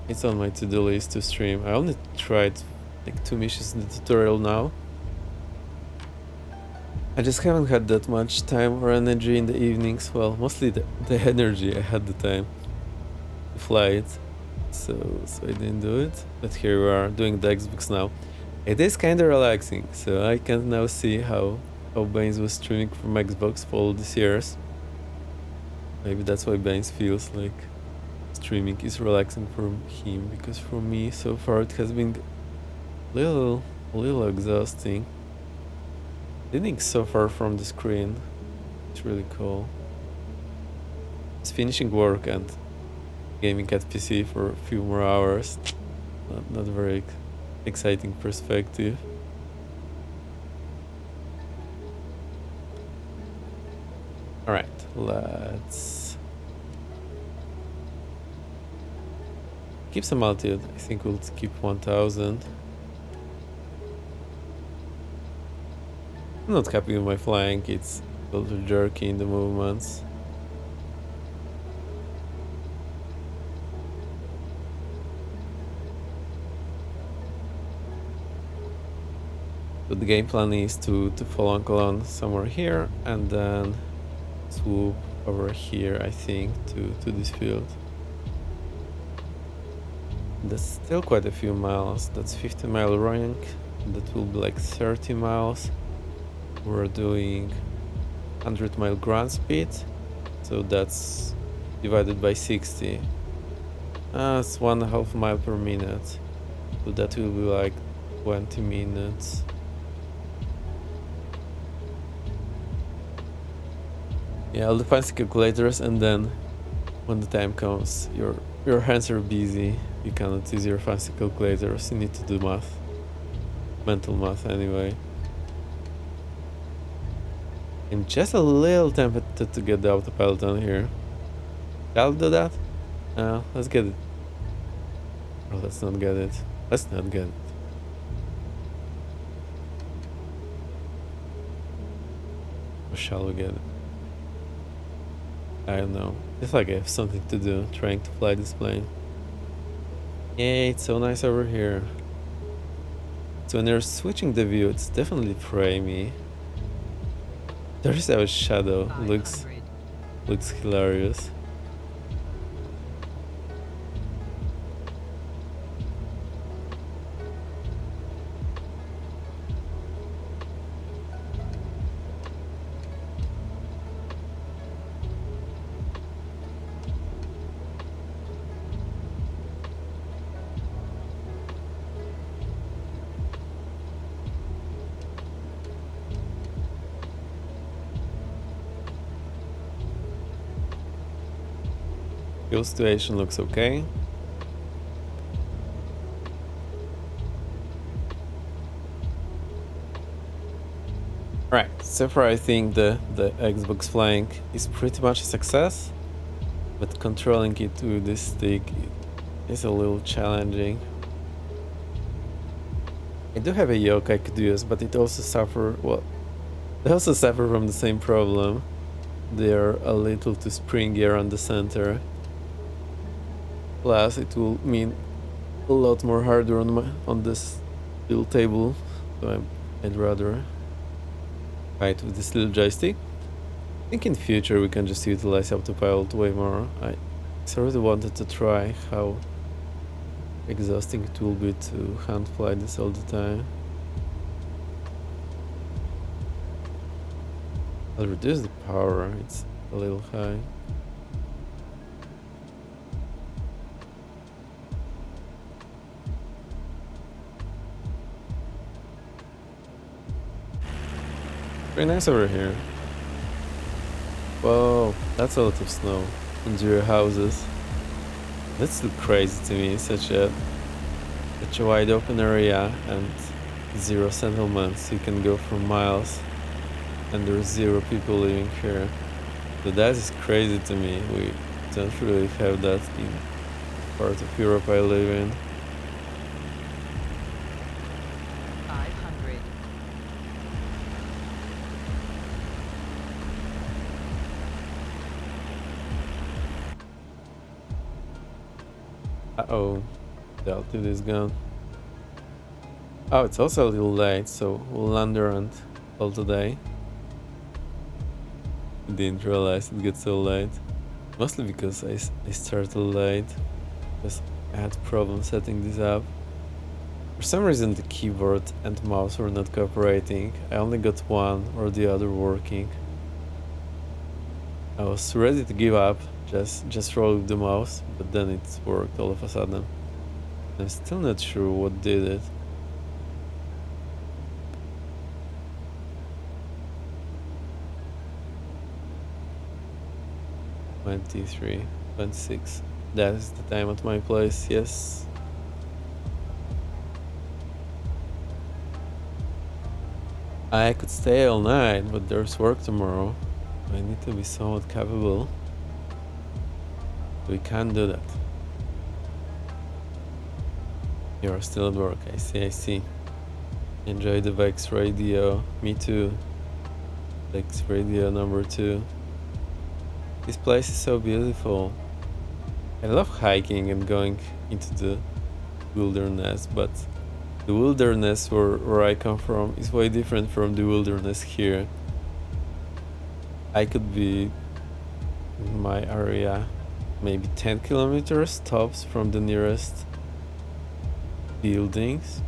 it's on my to-do list to stream. I only tried like 2 missions in the tutorial now. I just haven't had that much time or energy in the evenings. Well, mostly the energy. I had the time to fly it, so I didn't do it. But here we are doing the Xbox now. It is kind of relaxing, so I can now see how Baines was streaming from Xbox for all these years. Maybe that's why Baines feels like streaming is relaxing for him, because for me so far it has been a little exhausting. Living so far from the screen, it's really cool. It's finishing work and gaming at PC for a few more hours. Not very exciting perspective. Alright, let's keep some altitude. I think we'll keep 1000. I'm not happy with my flying, it's a little jerky in the movements. So the game plan is to follow Uncle On somewhere here and then swoop over here, I think, to this field. That's still quite a few miles. That's 50-mile rank. That will be like 30 miles. We're doing 100-mile ground speed, so that's divided by 60. It's 1.5 mile per minute, so that will be like 20 minutes. Yeah, all the fancy calculators, and then when the time comes, your hands are busy. You cannot use your fancy calculators. You need to do math, mental math anyway. I'm just a little tempted to get the autopilot on here. I'll do that. Let's get it. Or let's not get it. Let's not get it. Or shall we get it? I don't know. It's like I have something to do trying to fly this plane. Yay, it's so nice over here. So when you're switching the view, it's definitely framey. There's our shadow. Looks hilarious. Fuel situation looks okay. Right, so far I think the Xbox flying is pretty much a success, but controlling it with this stick is a little challenging. I do have a yoke I could use, but it also they also suffer from the same problem. They're a little too springy around the center. Plus, it will mean a lot more hardware on this little table, so I'd rather fight with this little joystick. think in future we can just utilize autopilot way more. I really wanted to try how exhausting it will be to hand fly this all the time. I'll reduce the power, it's a little high. Very nice over here. Whoa, that's a lot of snow. And your houses. That's look crazy to me, such a wide open area and zero settlements. You can go for miles and there's zero people living here. So that is crazy to me. We don't really have that in part of Europe I live in. 500. Uh-oh, the altitude is gone. Oh, it's also a little late, so we'll land around all today. Didn't realize it got so late. Mostly because I started late, because I had problems setting this up. For some reason the keyboard and mouse were not cooperating. I only got one or the other working. I was ready to give up, just roll with the mouse, but then it worked all of a sudden. I'm still not sure what did it. (23, 26). That is the time at my place, yes. I could stay all night, but there's work tomorrow. I need to be somewhat capable. We can't do that. You're still at work, I see. Enjoy the Vex radio. Me too. Vex radio number 2. This place is so beautiful. I love hiking and going into the wilderness, but the wilderness where I come from is way different from the wilderness here. I could be in my area maybe 10 kilometers tops from the nearest buildings.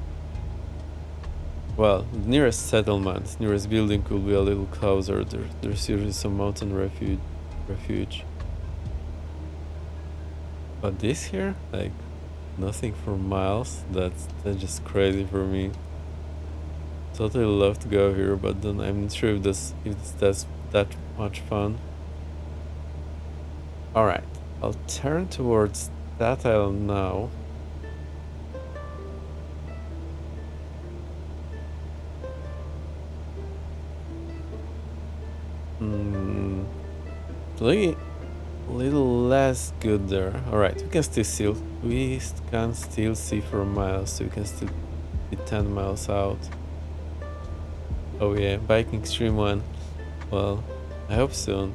Well, the nearest settlement, nearest building could be a little closer. There's usually some mountain refuge. But this here, like nothing for miles, that's just crazy for me. Totally love to go here, but then I'm not sure if that's that much fun. Alright, I'll turn towards that island now. Looking a little less good there. Alright, we can still see for miles, so we can still be 10 miles out. Oh yeah, biking extreme 1. Well, I hope soon.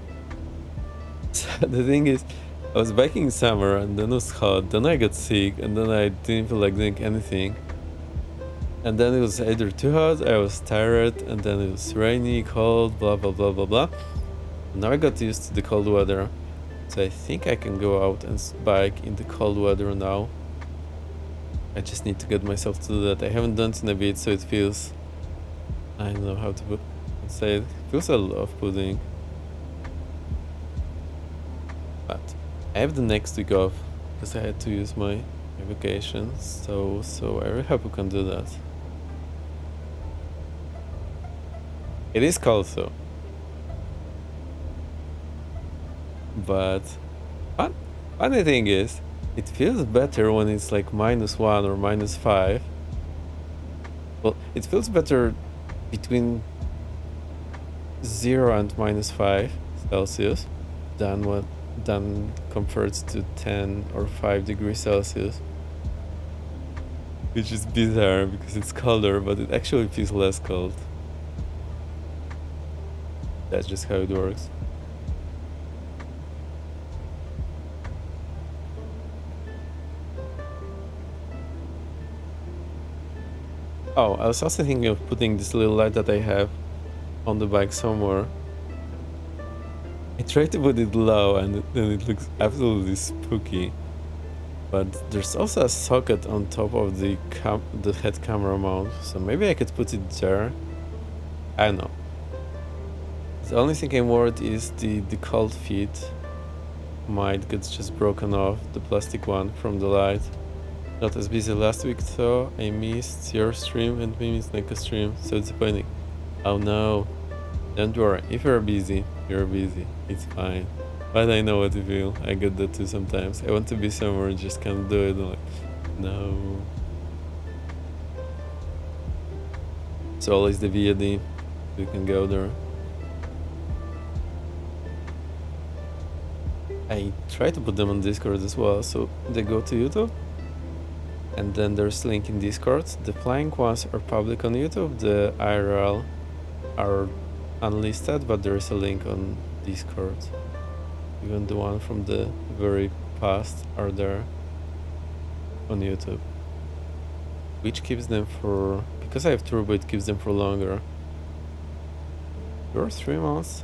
The thing is, I was biking in summer and then it was hot, then I got sick and then I didn't feel like doing anything. And then it was either too hot, I was tired, and then it was rainy, cold, blah blah blah blah blah. And now I got used to the cold weather, so I think I can go out and bike in the cold weather now. I just need to get myself to do that. I haven't done it in a bit, so it feels... I don't know how to say it. It feels a lot of pudding. But I have the next week off because I had to use my vacation, so I really hope we can do that. It is cold though. But funny thing is, it feels better when it's like -1 or -5. Well, it feels better between 0 and -5 Celsius than compared to 10 or 5 degrees Celsius. Which is bizarre because it's colder, but it actually feels less cold. That's just how it works. Oh, I was also thinking of putting this little light that I have on the bike somewhere. I tried to put it low and then it looks absolutely spooky. But there's also a socket on top of the head camera mount, so maybe I could put it there. I don't know. The only thing I'm worried is the cold feet might get just broken off, the plastic one from the light. Not as busy last week though. I missed your stream and we missed Neko stream, so it's disappointing. Oh no. Don't worry, if you're busy, you're busy. It's fine. But I know what you feel. I get that too sometimes. I want to be somewhere, just can't do it. I'm like, no. So always the VOD. We can go there. I try to put them on Discord as well, so they go to YouTube. And then there's link in Discord. The flying ones are public on YouTube. The IRL are unlisted, but there is a link on Discord. Even the one from the very past are there on YouTube. Which keeps them for... Because I have turbo, it keeps them for longer. 2 or 3 months?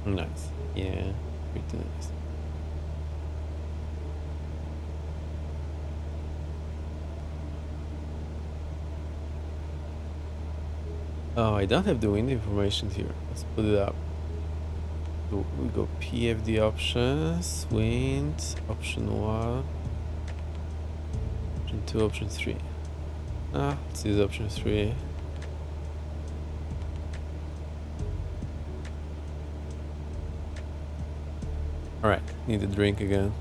Nice. Yeah, pretty nice. Oh, I don't have the wind information here. Let's put it up. So we go PFD options, wind, option 1, option 2, option 3. Let's use option 3. Alright, need a drink again.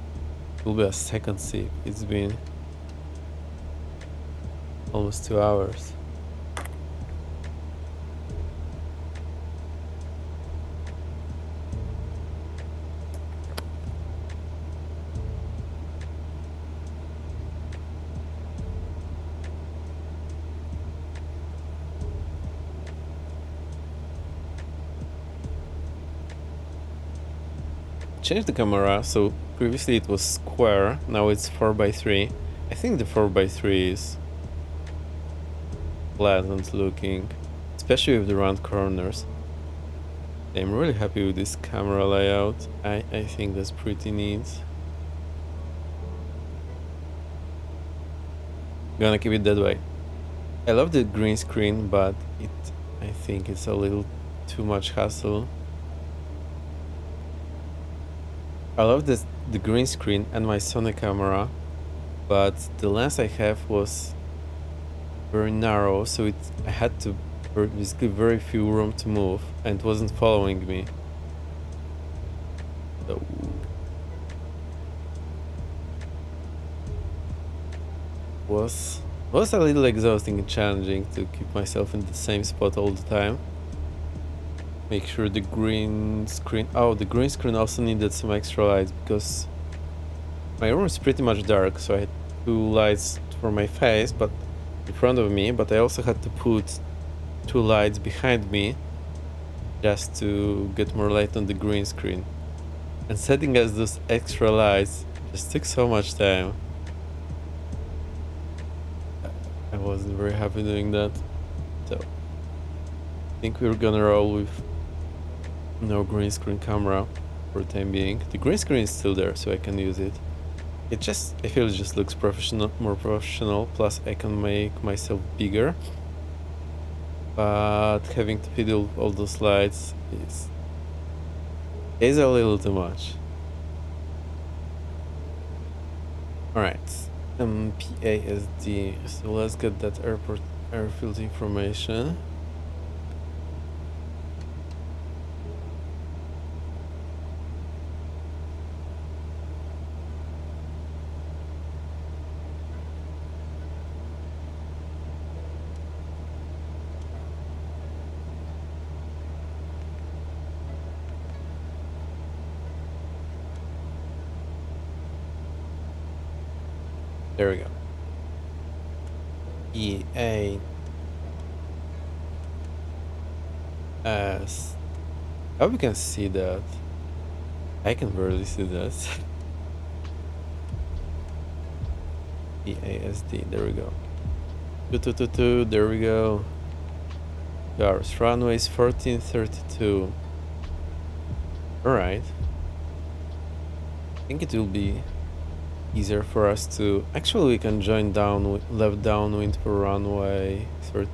It will be a second sip. It's been almost 2 hours. Changed the camera, so previously it was square, now it's 4x3. I think the 4x3 is pleasant looking, especially with the round corners. I'm really happy with this camera layout. I think that's pretty neat. Gonna keep it that way. I love the green screen, but I think it's a little too much hassle. I love the green screen and my Sony camera, but the lens I have was very narrow, so I had to basically very few room to move, and it wasn't following me. So was a little exhausting and challenging to keep myself in the same spot all the time. Make sure the green screen... Oh, the green screen also needed some extra lights because my room is pretty much dark, so I had 2 lights for my face, but in front of me, but I also had to put 2 lights behind me just to get more light on the green screen. And setting as those extra lights just took so much time. I wasn't very happy doing that, so I think we're gonna roll with no green screen camera for the time being. The green screen is still there, so I can use it. I feel it just looks professional, more professional, plus I can make myself bigger. But having to fiddle all those lights is a little too much. Alright, PASD, so let's get that airfield information. There we go. EA S. How we can see that? I can barely see that. EASD, there we go. 222, there we go. Cars, runways 1432. Alright. I think it will be easier for us to... Actually, we can join left downwind for runway 32.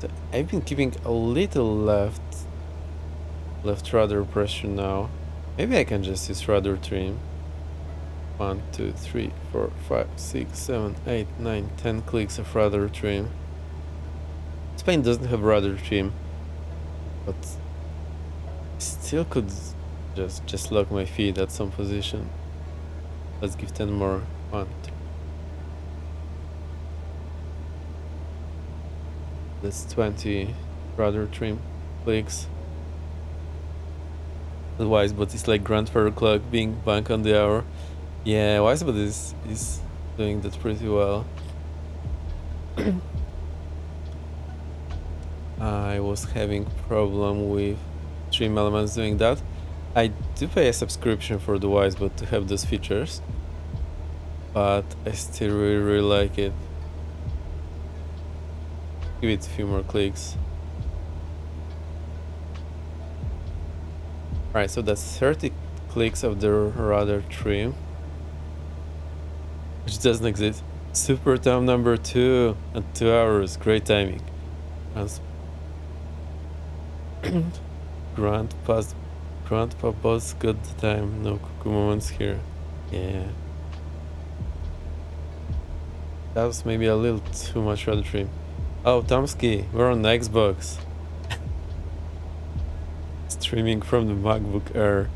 So I've been keeping a little left rudder pressure now. Maybe I can just use rudder trim. 1, 2, 3, 4, 5, 6, 7, 8, 9, 10 clicks of rudder trim. Spain doesn't have rudder trim, but still could just lock my feet at some position. Let's give 10 more. 1, 2. That's 20 rudder trim clicks. Otherwise, but it's like grandfather clock being back on the hour. Yeah, Wisebot is doing that pretty well. I was having problem with Stream Elements doing that. I do pay a subscription for the Wisebot to have those features, but I still really like it. Give it a few more clicks. Alright, so that's 30 clicks of the rudder trim, which doesn't exist. Super time number 2 at 2 hours. Great timing. Grandpa boss got the time. No cuckoo moments here. Yeah. That was maybe a little too much rudder trim. Oh, Tomsky, we're on Xbox. Streaming from the MacBook Air.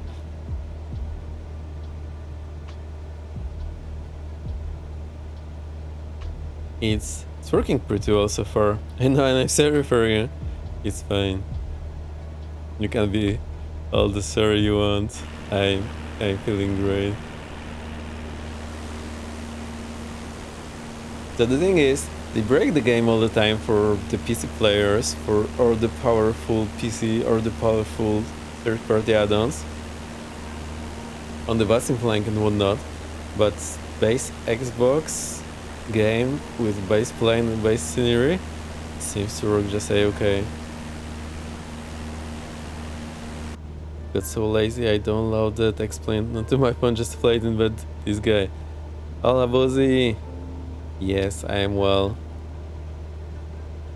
It's working pretty well so far. I know, and I'm sorry for you. It's fine. You can be all the sorry you want. I'm feeling great. So the thing is, they break the game all the time for the PC players, or the powerful PC or the powerful third-party add-ons on the Basim flank and whatnot, but base Xbox game with base plane and base scenery seems to work just a-okay. Got so lazy I downloaded Explained not to my phone just to play it in bed. This guy. Hola Bozy! Yes, I am well.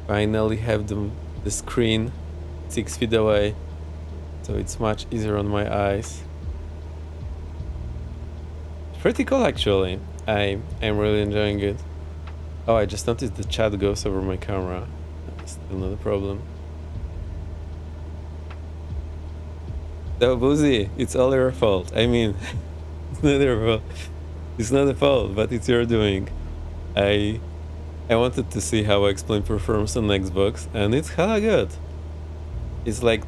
Finally have the screen 6 feet away, so it's much easier on my eyes. Pretty cool actually. I'm really enjoying it. Oh, I just noticed the chat goes over my camera. Still not a problem. So Boozy, it's all your fault. I mean, it's not your fault. It's not a fault, but it's your doing. I wanted to see how X-Plane performs on Xbox, and it's hella good. It's like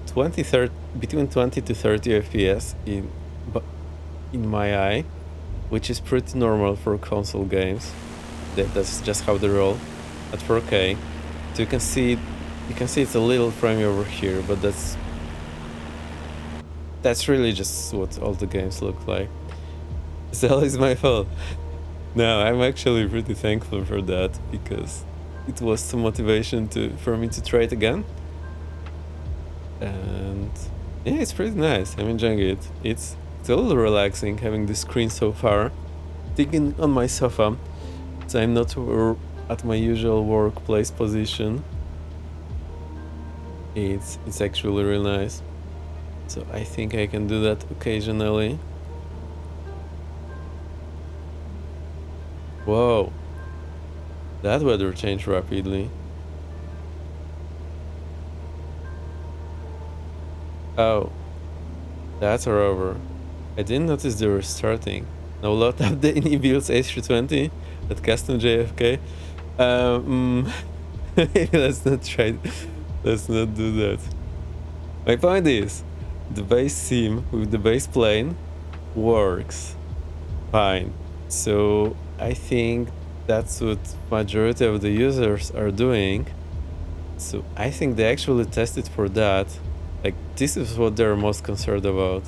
between 20 to 30 FPS in my eye, which is pretty normal for console games. That's just how they roll at 4K. So you can see it's a little framey over here, but that's really just what all the games look like. So it's my fault. No, I'm actually pretty thankful for that, because it was some motivation for me to try it again. And yeah, it's pretty nice. I'm enjoying it. It's a little relaxing having the screen so far. Sitting on my sofa, so I'm not at my usual workplace position. It's actually really nice. So I think I can do that occasionally. Whoa, that weather changed rapidly. Oh, that's a rover. I didn't notice they were starting. No lot update in builds H320 at custom JFK. Let's not try. Let's not do that. My point is, the base sim with the base plane works fine. So I think that's what majority of the users are doing. So I think they actually tested for that. Like, this is what they're most concerned about.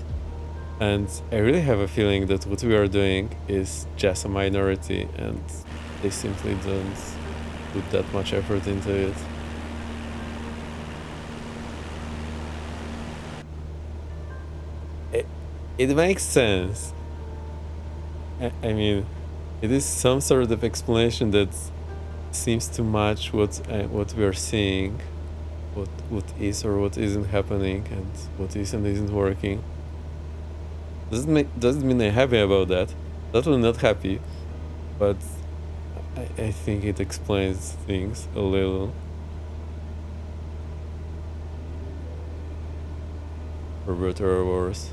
And I really have a feeling that what we are doing is just a minority, and they simply don't put that much effort into it. It makes sense. I mean, it is some sort of explanation that seems to match what we are seeing, what is or what isn't happening, and what is and isn't working. Doesn't mean I'm happy about that. Totally not happy, but I think it explains things a little. For better or worse.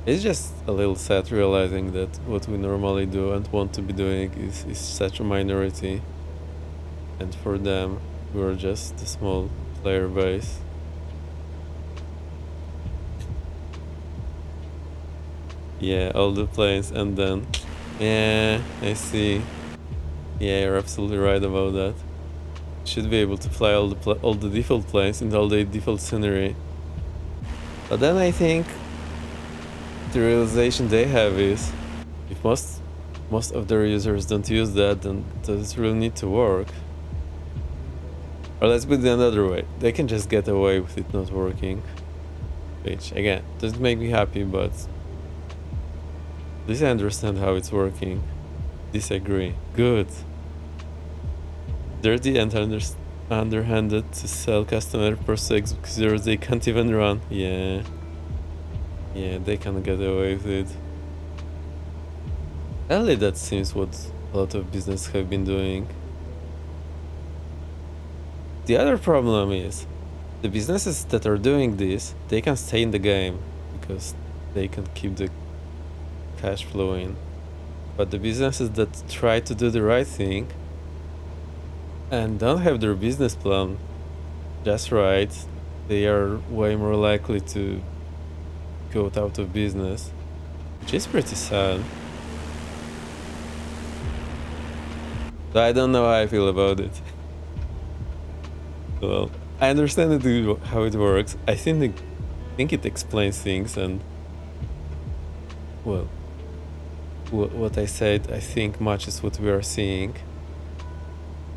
It's just a little sad realizing that what we normally do and want to be doing is such a minority. And for them, we're just a small player base. Yeah, all the planes and then... Yeah, I see. Yeah, you're absolutely right about that. Should be able to fly all the default planes and all the default scenery. But then I think the realization they have is if most of their users don't use that, then does it really need to work? Or let's put it another way, they can just get away with it not working. Which again doesn't make me happy, but at least I understand how it's working. Disagree. Good. Dirty and underhanded to sell customer prospects because they can't even run. Yeah, they can get away with it. Only that seems what a lot of businesses have been doing. The other problem is, the businesses that are doing this, they can stay in the game because they can keep the cash flowing. But the businesses that try to do the right thing and don't have their business plan just right, they are way more likely to go out of business, which is pretty sad. So I don't know how I feel about it. Well, I understand how it works. I think it explains things, and well, what I said I think matches what we are seeing.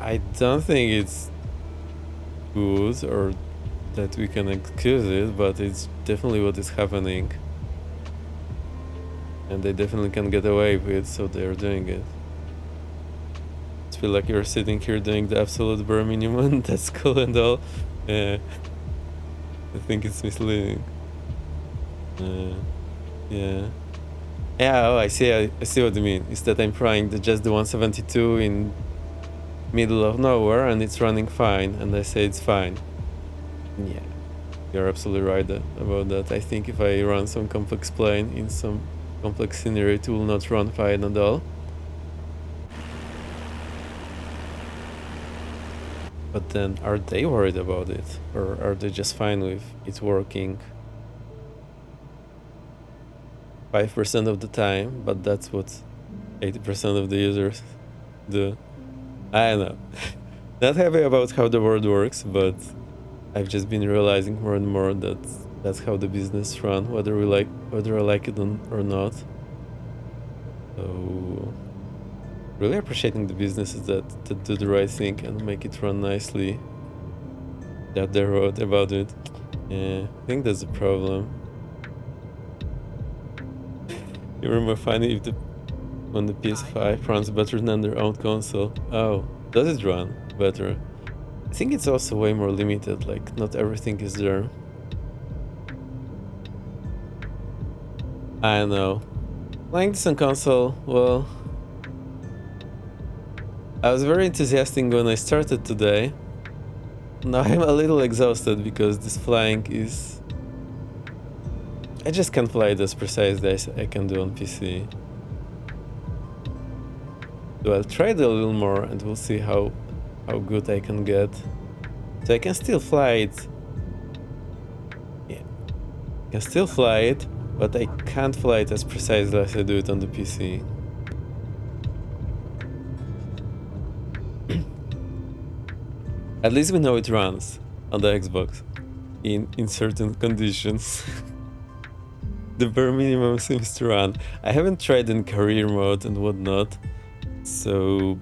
I don't think it's good or that we can excuse it, but it's definitely what is happening. And they definitely can get away with it, so they're doing it. I feel like you're sitting here doing the absolute bare minimum, that's cool and all. I think it's misleading. Yeah. Yeah, oh, I see what you mean. It's that I'm trying just the 172 in middle of nowhere and it's running fine, and I say it's fine. Yeah, you're absolutely right about that. I think if I run some complex plane in some complex scenery, it will not run fine at all. But then, are they worried about it? Or are they just fine with it working 5% of the time, but that's what 80% of the users do? I don't know. Not happy about how the world works, but I've just been realizing more and more that that's how the business run, whether I like it or not. So really appreciating the businesses that do the right thing and make it run nicely. That they wrote about it. Yeah, I think that's the problem. You remember funny if when the PS5 runs better than their own console. Oh, does it run better? I think it's also way more limited, like not everything is there. I don't know. Playing this on console, well, I was very enthusiastic when I started today. Now I'm a little exhausted because this flying is... I just can't fly it as precisely as I can do on PC. So I'll try it a little more and we'll see how good I can get. So I can still fly it. Yeah. I can still fly it, but I can't fly it as precisely as I do it on the PC. At least we know it runs on the Xbox in certain conditions. The bare minimum seems to run. I haven't tried in career mode and whatnot, so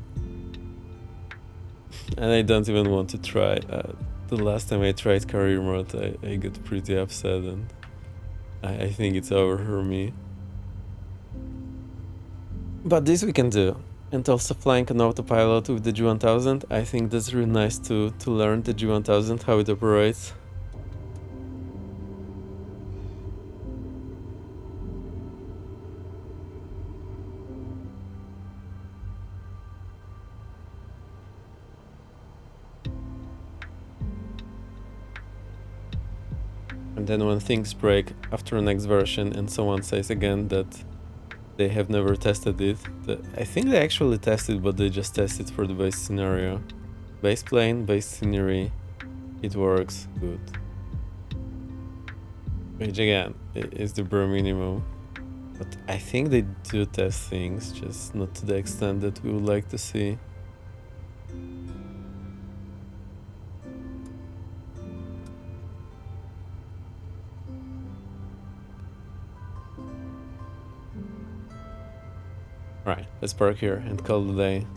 And I don't even want to try. The last time I tried career mode, I got pretty upset, and I think it's over for me. But this we can do. And also flying on autopilot with the G1000, I think that's really nice to learn the G1000, how it operates. And then when things break after the next version and someone says again that they have never tested it, I think they actually tested, but they just tested for the base scenario. Base plane, base scenery, it works good. Which again, is the bare minimum. But I think they do test things, just not to the extent that we would like to see. Right, let's park here and call it a day.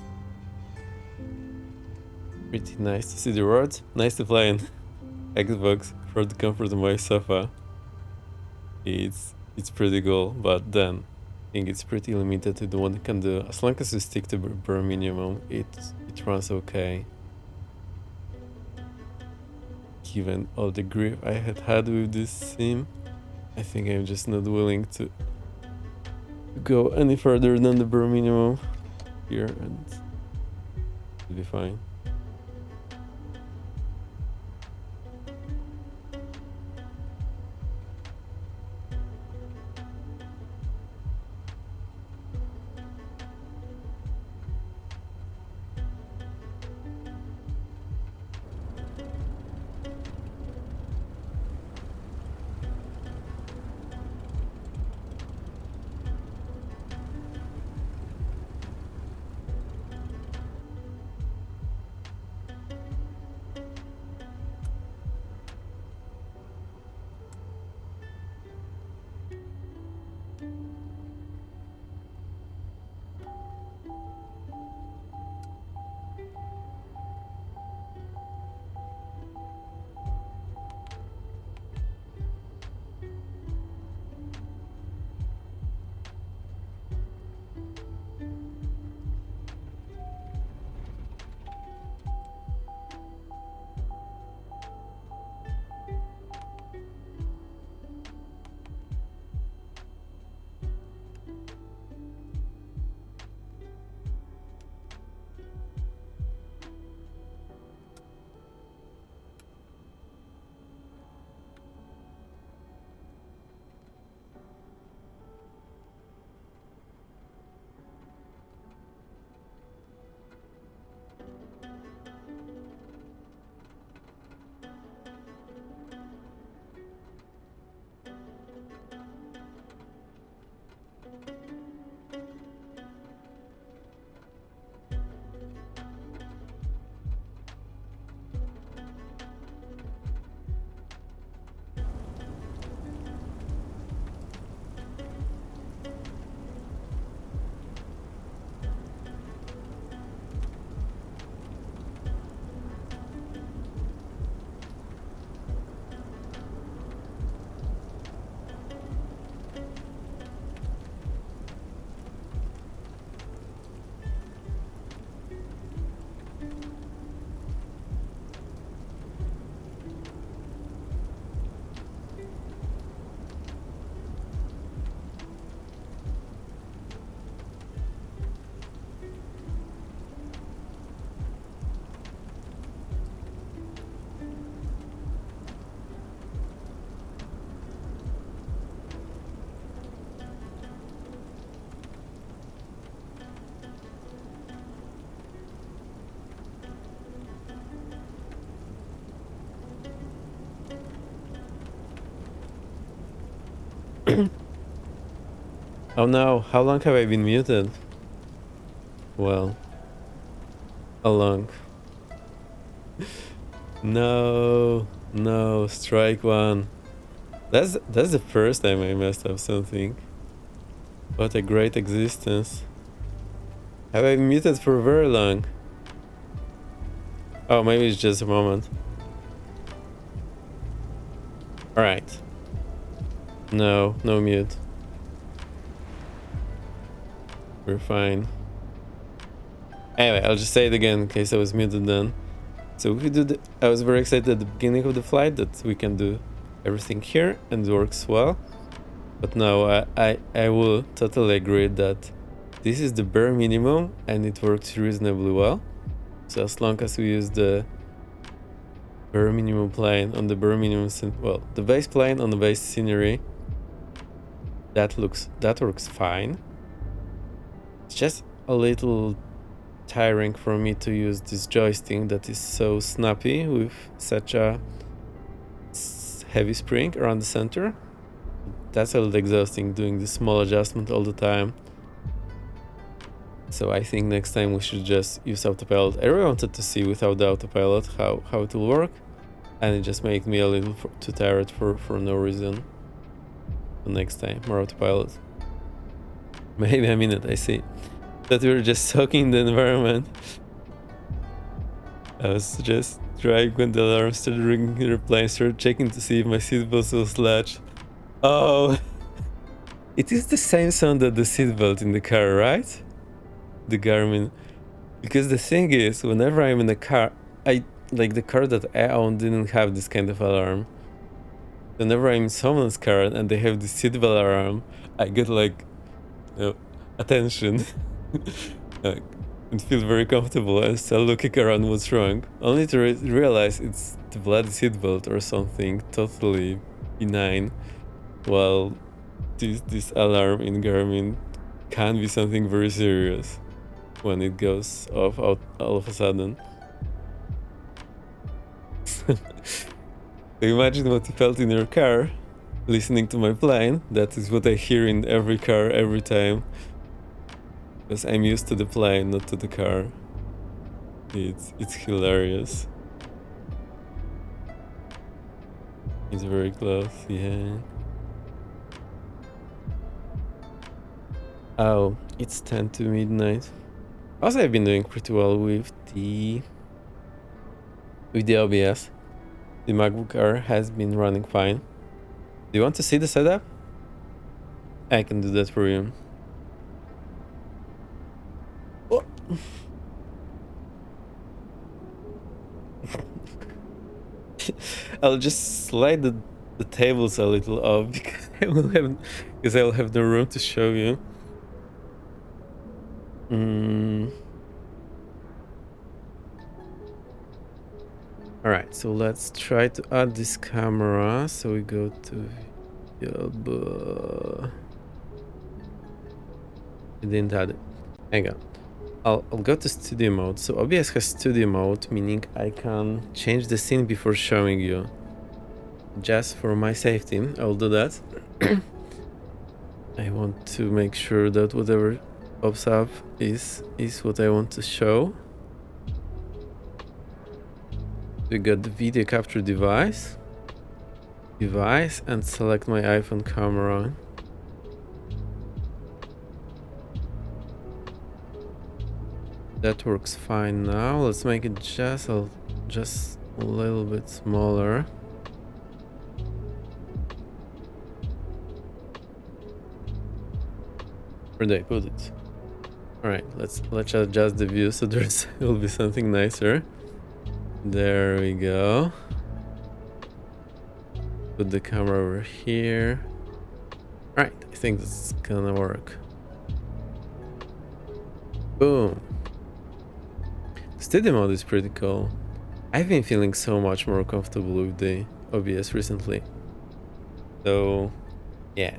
Pretty nice to see the roads. Nice to play in Xbox for the comfort of my sofa. It's pretty cool, but then I think it's pretty limited to the one you can do. As long as you stick to bare minimum, it runs okay. Given all the grief I had with this sim, I think I'm just not willing to go any further than the bare minimum here, and it'll be fine. Oh no, how long have I been muted? Well, how long? No, strike one. That's the first time I messed up something. What a great existence. Have I been muted for very long? Oh, maybe it's just a moment. Alright. No mute. We're fine. Anyway, I'll just say it again in case I was muted then. So we do I was very excited at the beginning of the flight that we can do everything here and it works well. But no, I will totally agree that this is the bare minimum and it works reasonably well. So as long as we use the bare minimum plane on the bare minimum, well, the base plane on the base scenery, that works fine. It's just a little tiring for me to use this joystick that is so snappy with such a heavy spring around the center. That's a little exhausting doing this small adjustment all the time. So I think next time we should just use autopilot. I really wanted to see without the autopilot how it will work, and it just made me a little too tired for no reason. So next time, more autopilot. Maybe a minute, I see. That we're just soaking the environment. I was just driving when the alarm started ringing in the plane, started checking to see if my seatbelt was latched. Oh, it is the same sound as the seatbelt in the car, right? The Garmin. Because the thing is, whenever I'm in the car, like the car that I own didn't have this kind of alarm. Whenever I'm in someone's car and they have the seatbelt alarm, I get like, attention. And feel very comfortable and start looking around what's wrong, only to realize it's the bloody seatbelt or something totally benign, while this alarm in Garmin can be something very serious when it goes off all of a sudden. So imagine what you felt in your car listening to my plane. That is what I hear in every car every time. Because I'm used to the plane, not to the car. It's hilarious. It's very close, yeah. Oh, it's 10 to midnight. Also, I've been doing pretty well with the OBS. The MacBook Air has been running fine. Do you want to see the setup? I can do that for you. Oh. I'll just slide the tables a little off because I will have no room to show you. Alright, so let's try to add this camera. So we go to video. I didn't add it. Hang on. I'll go to studio mode. So OBS has studio mode, meaning I can change the scene before showing you. Just for my safety, I'll do that. I want to make sure that whatever pops up is what I want to show. We got the video capture device, and select my iPhone camera. That works fine now. Let's make it just a little bit smaller. Where did I put it? All right, let's adjust the view so will be something nicer. There we go. Put the camera over here. All right, I think this is gonna work. Boom. Studio mode is pretty cool. I've been feeling so much more comfortable with the OBS recently. So, yeah.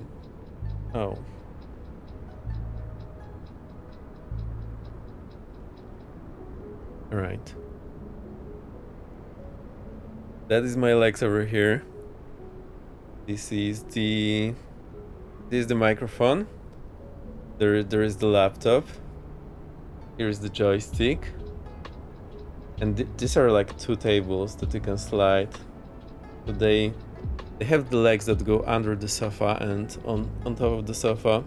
Oh. All right. That is my legs over here. This is the microphone. There is the laptop. Here's the joystick. And these are like two tables that you can slide. So they have the legs that go under the sofa, and on top of the sofa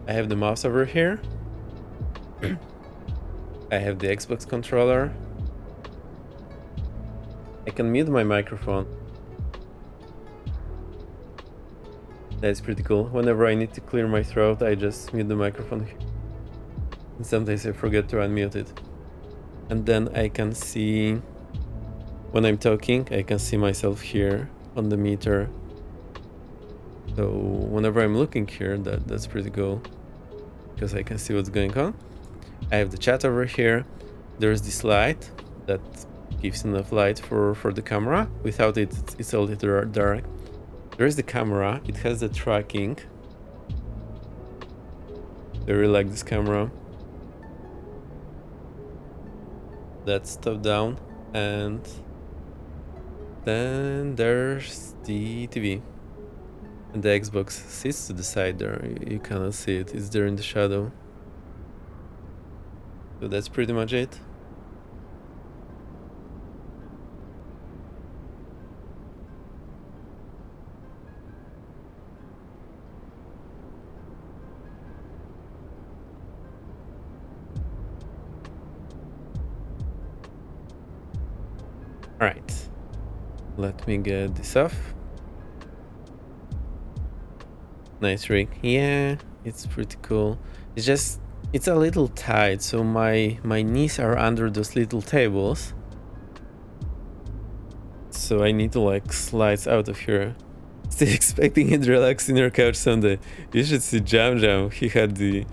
I have the mouse over here. I have the Xbox controller. I can mute my microphone. That's pretty cool. Whenever I need to clear my throat, I just mute the microphone. And sometimes I forget to unmute it. And then I can see, when I'm talking, I can see myself here on the meter. So whenever I'm looking here, that's pretty cool, because I can see what's going on. I have the chat over here. There's this light that gives enough light for the camera. Without it, it's a little dark. There's the camera. It has the tracking. I really like this camera. That's top down, and then there's the TV. And the Xbox sits to the side there. You cannot see it. It's there in the shadow. So that's pretty much it. Alright. Let me get this off. Nice rig. Yeah, it's pretty cool. It's a little tight, so my knees are under those little tables. So I need to like slide out of here. Still expecting it to relax in your couch someday. You should see Jam Jam. He had the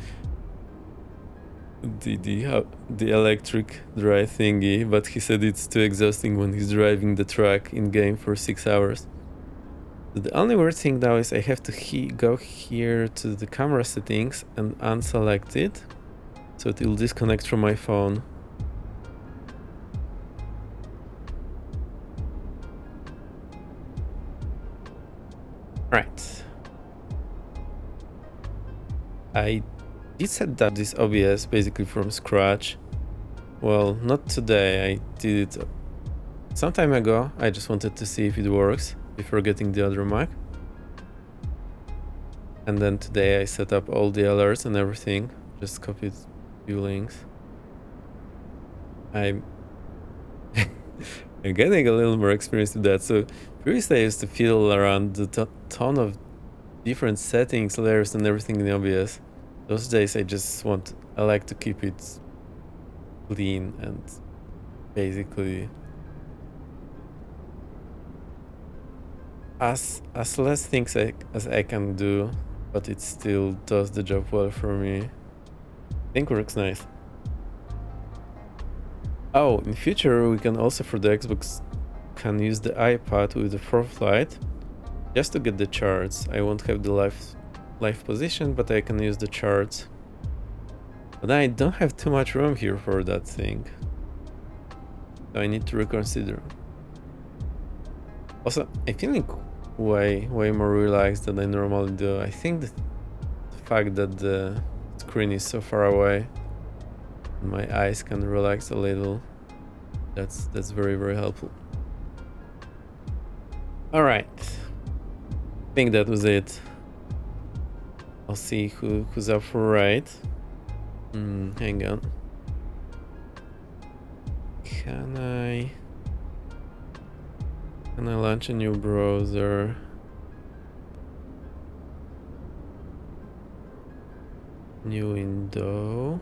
electric drive thingy, but he said it's too exhausting when he's driving the truck in game for 6 hours. The only weird thing now is I have to go here to the camera settings and unselect it, so it will disconnect from my phone. Right. I did set up this OBS basically from scratch. Well, not today. I did it some time ago. I just wanted to see if it works before getting the other mic. And then today I set up all the alerts and everything. Just copied a few links. I'm getting a little more experience with that. So previously I used to fiddle around the ton of different settings, layers and everything in OBS. Those days I like to keep it clean and basically as less things as I can do, but it still does the job well for me. I think works nice. Oh, in future we can also, for the Xbox, can use the iPad with the fourth light just to get the charts. I won't have the live position, but I can use the charts. But I don't have too much room here for that thing, so I need to reconsider. Also, I'm feeling way more relaxed than I normally do. I think the fact that the screen is so far away, my eyes can relax a little. That's very helpful. All right, I think that was it. I'll see who's up for right. Hang on. Can I launch a new browser? New window.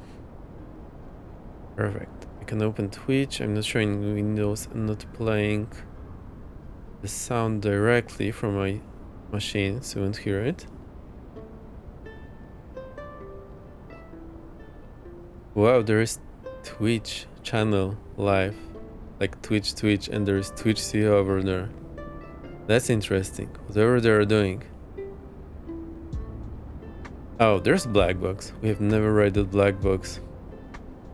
Perfect. I can open Twitch. I'm not showing Windows and not playing the sound directly from my machine, so you won't hear it. Wow, there is Twitch channel live, like Twitch, and there is Twitch CEO over there. That's interesting. Whatever they're doing. Oh, there's Blackbox. We have never raided Blackbox.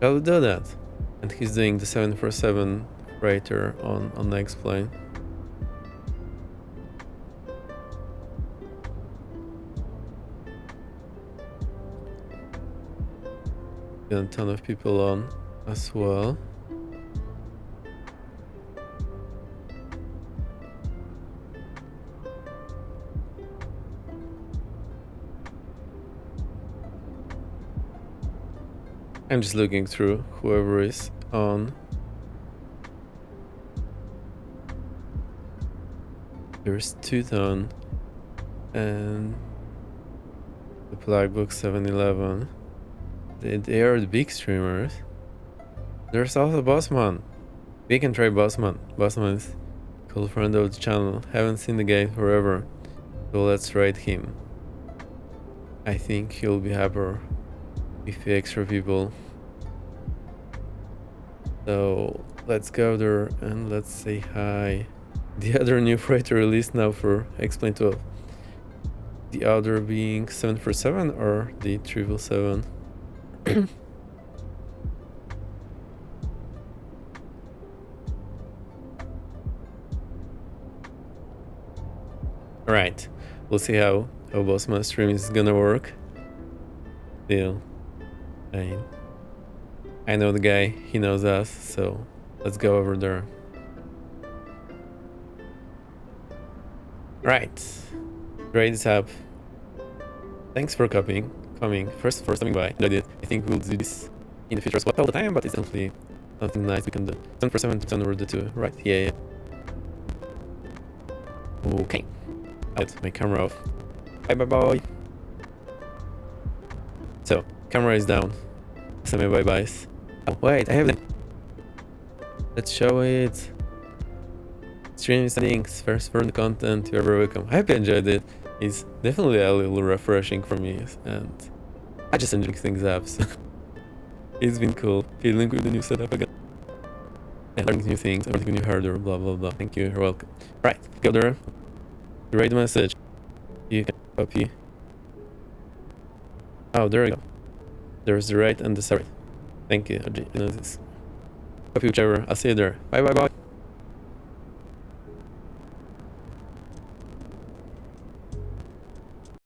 Shall we do that? And he's doing the 747 freighter on X-Plane. Got a ton of people on as well. I'm just looking through whoever is on. There's Tuton and the Plugbook 711. They are the big streamers. There's also Bossman. We can try Bossman. Bossman is a cool friend of the channel. Haven't seen the guy forever, so let's rate him. I think he'll be happier with the extra people. So let's go there and let's say hi. The other new freighter released now for X-Plane 12. The other being 747 or the 777. Alright, we'll see how Bossman stream is gonna work. Still, I know the guy, he knows us, so let's go over there. Right, trade is up. Thanks for coming. First for stopping by. I think we'll do this in the future as well all the time, but it's definitely something nice we can do. 747 to turn over the 2, right? Yeah. Okay. I'll get my camera off. Bye. So, camera is down. Send me bye-byes. Oh, wait, I have them. Let's show it. Stream settings, first for the content, you're very welcome. I hope you enjoyed it. It's definitely a little refreshing for me, and I just enjoy things up, so it's been cool feeling with the new setup again. And learning new things, everything you heard, or blah blah blah. Thank you, you're welcome. Right, go there. Write the message. You can copy. Oh, there we go. There's the right and the separate. Thank you, OG. You know this. Copy whichever. I'll see you there. Bye.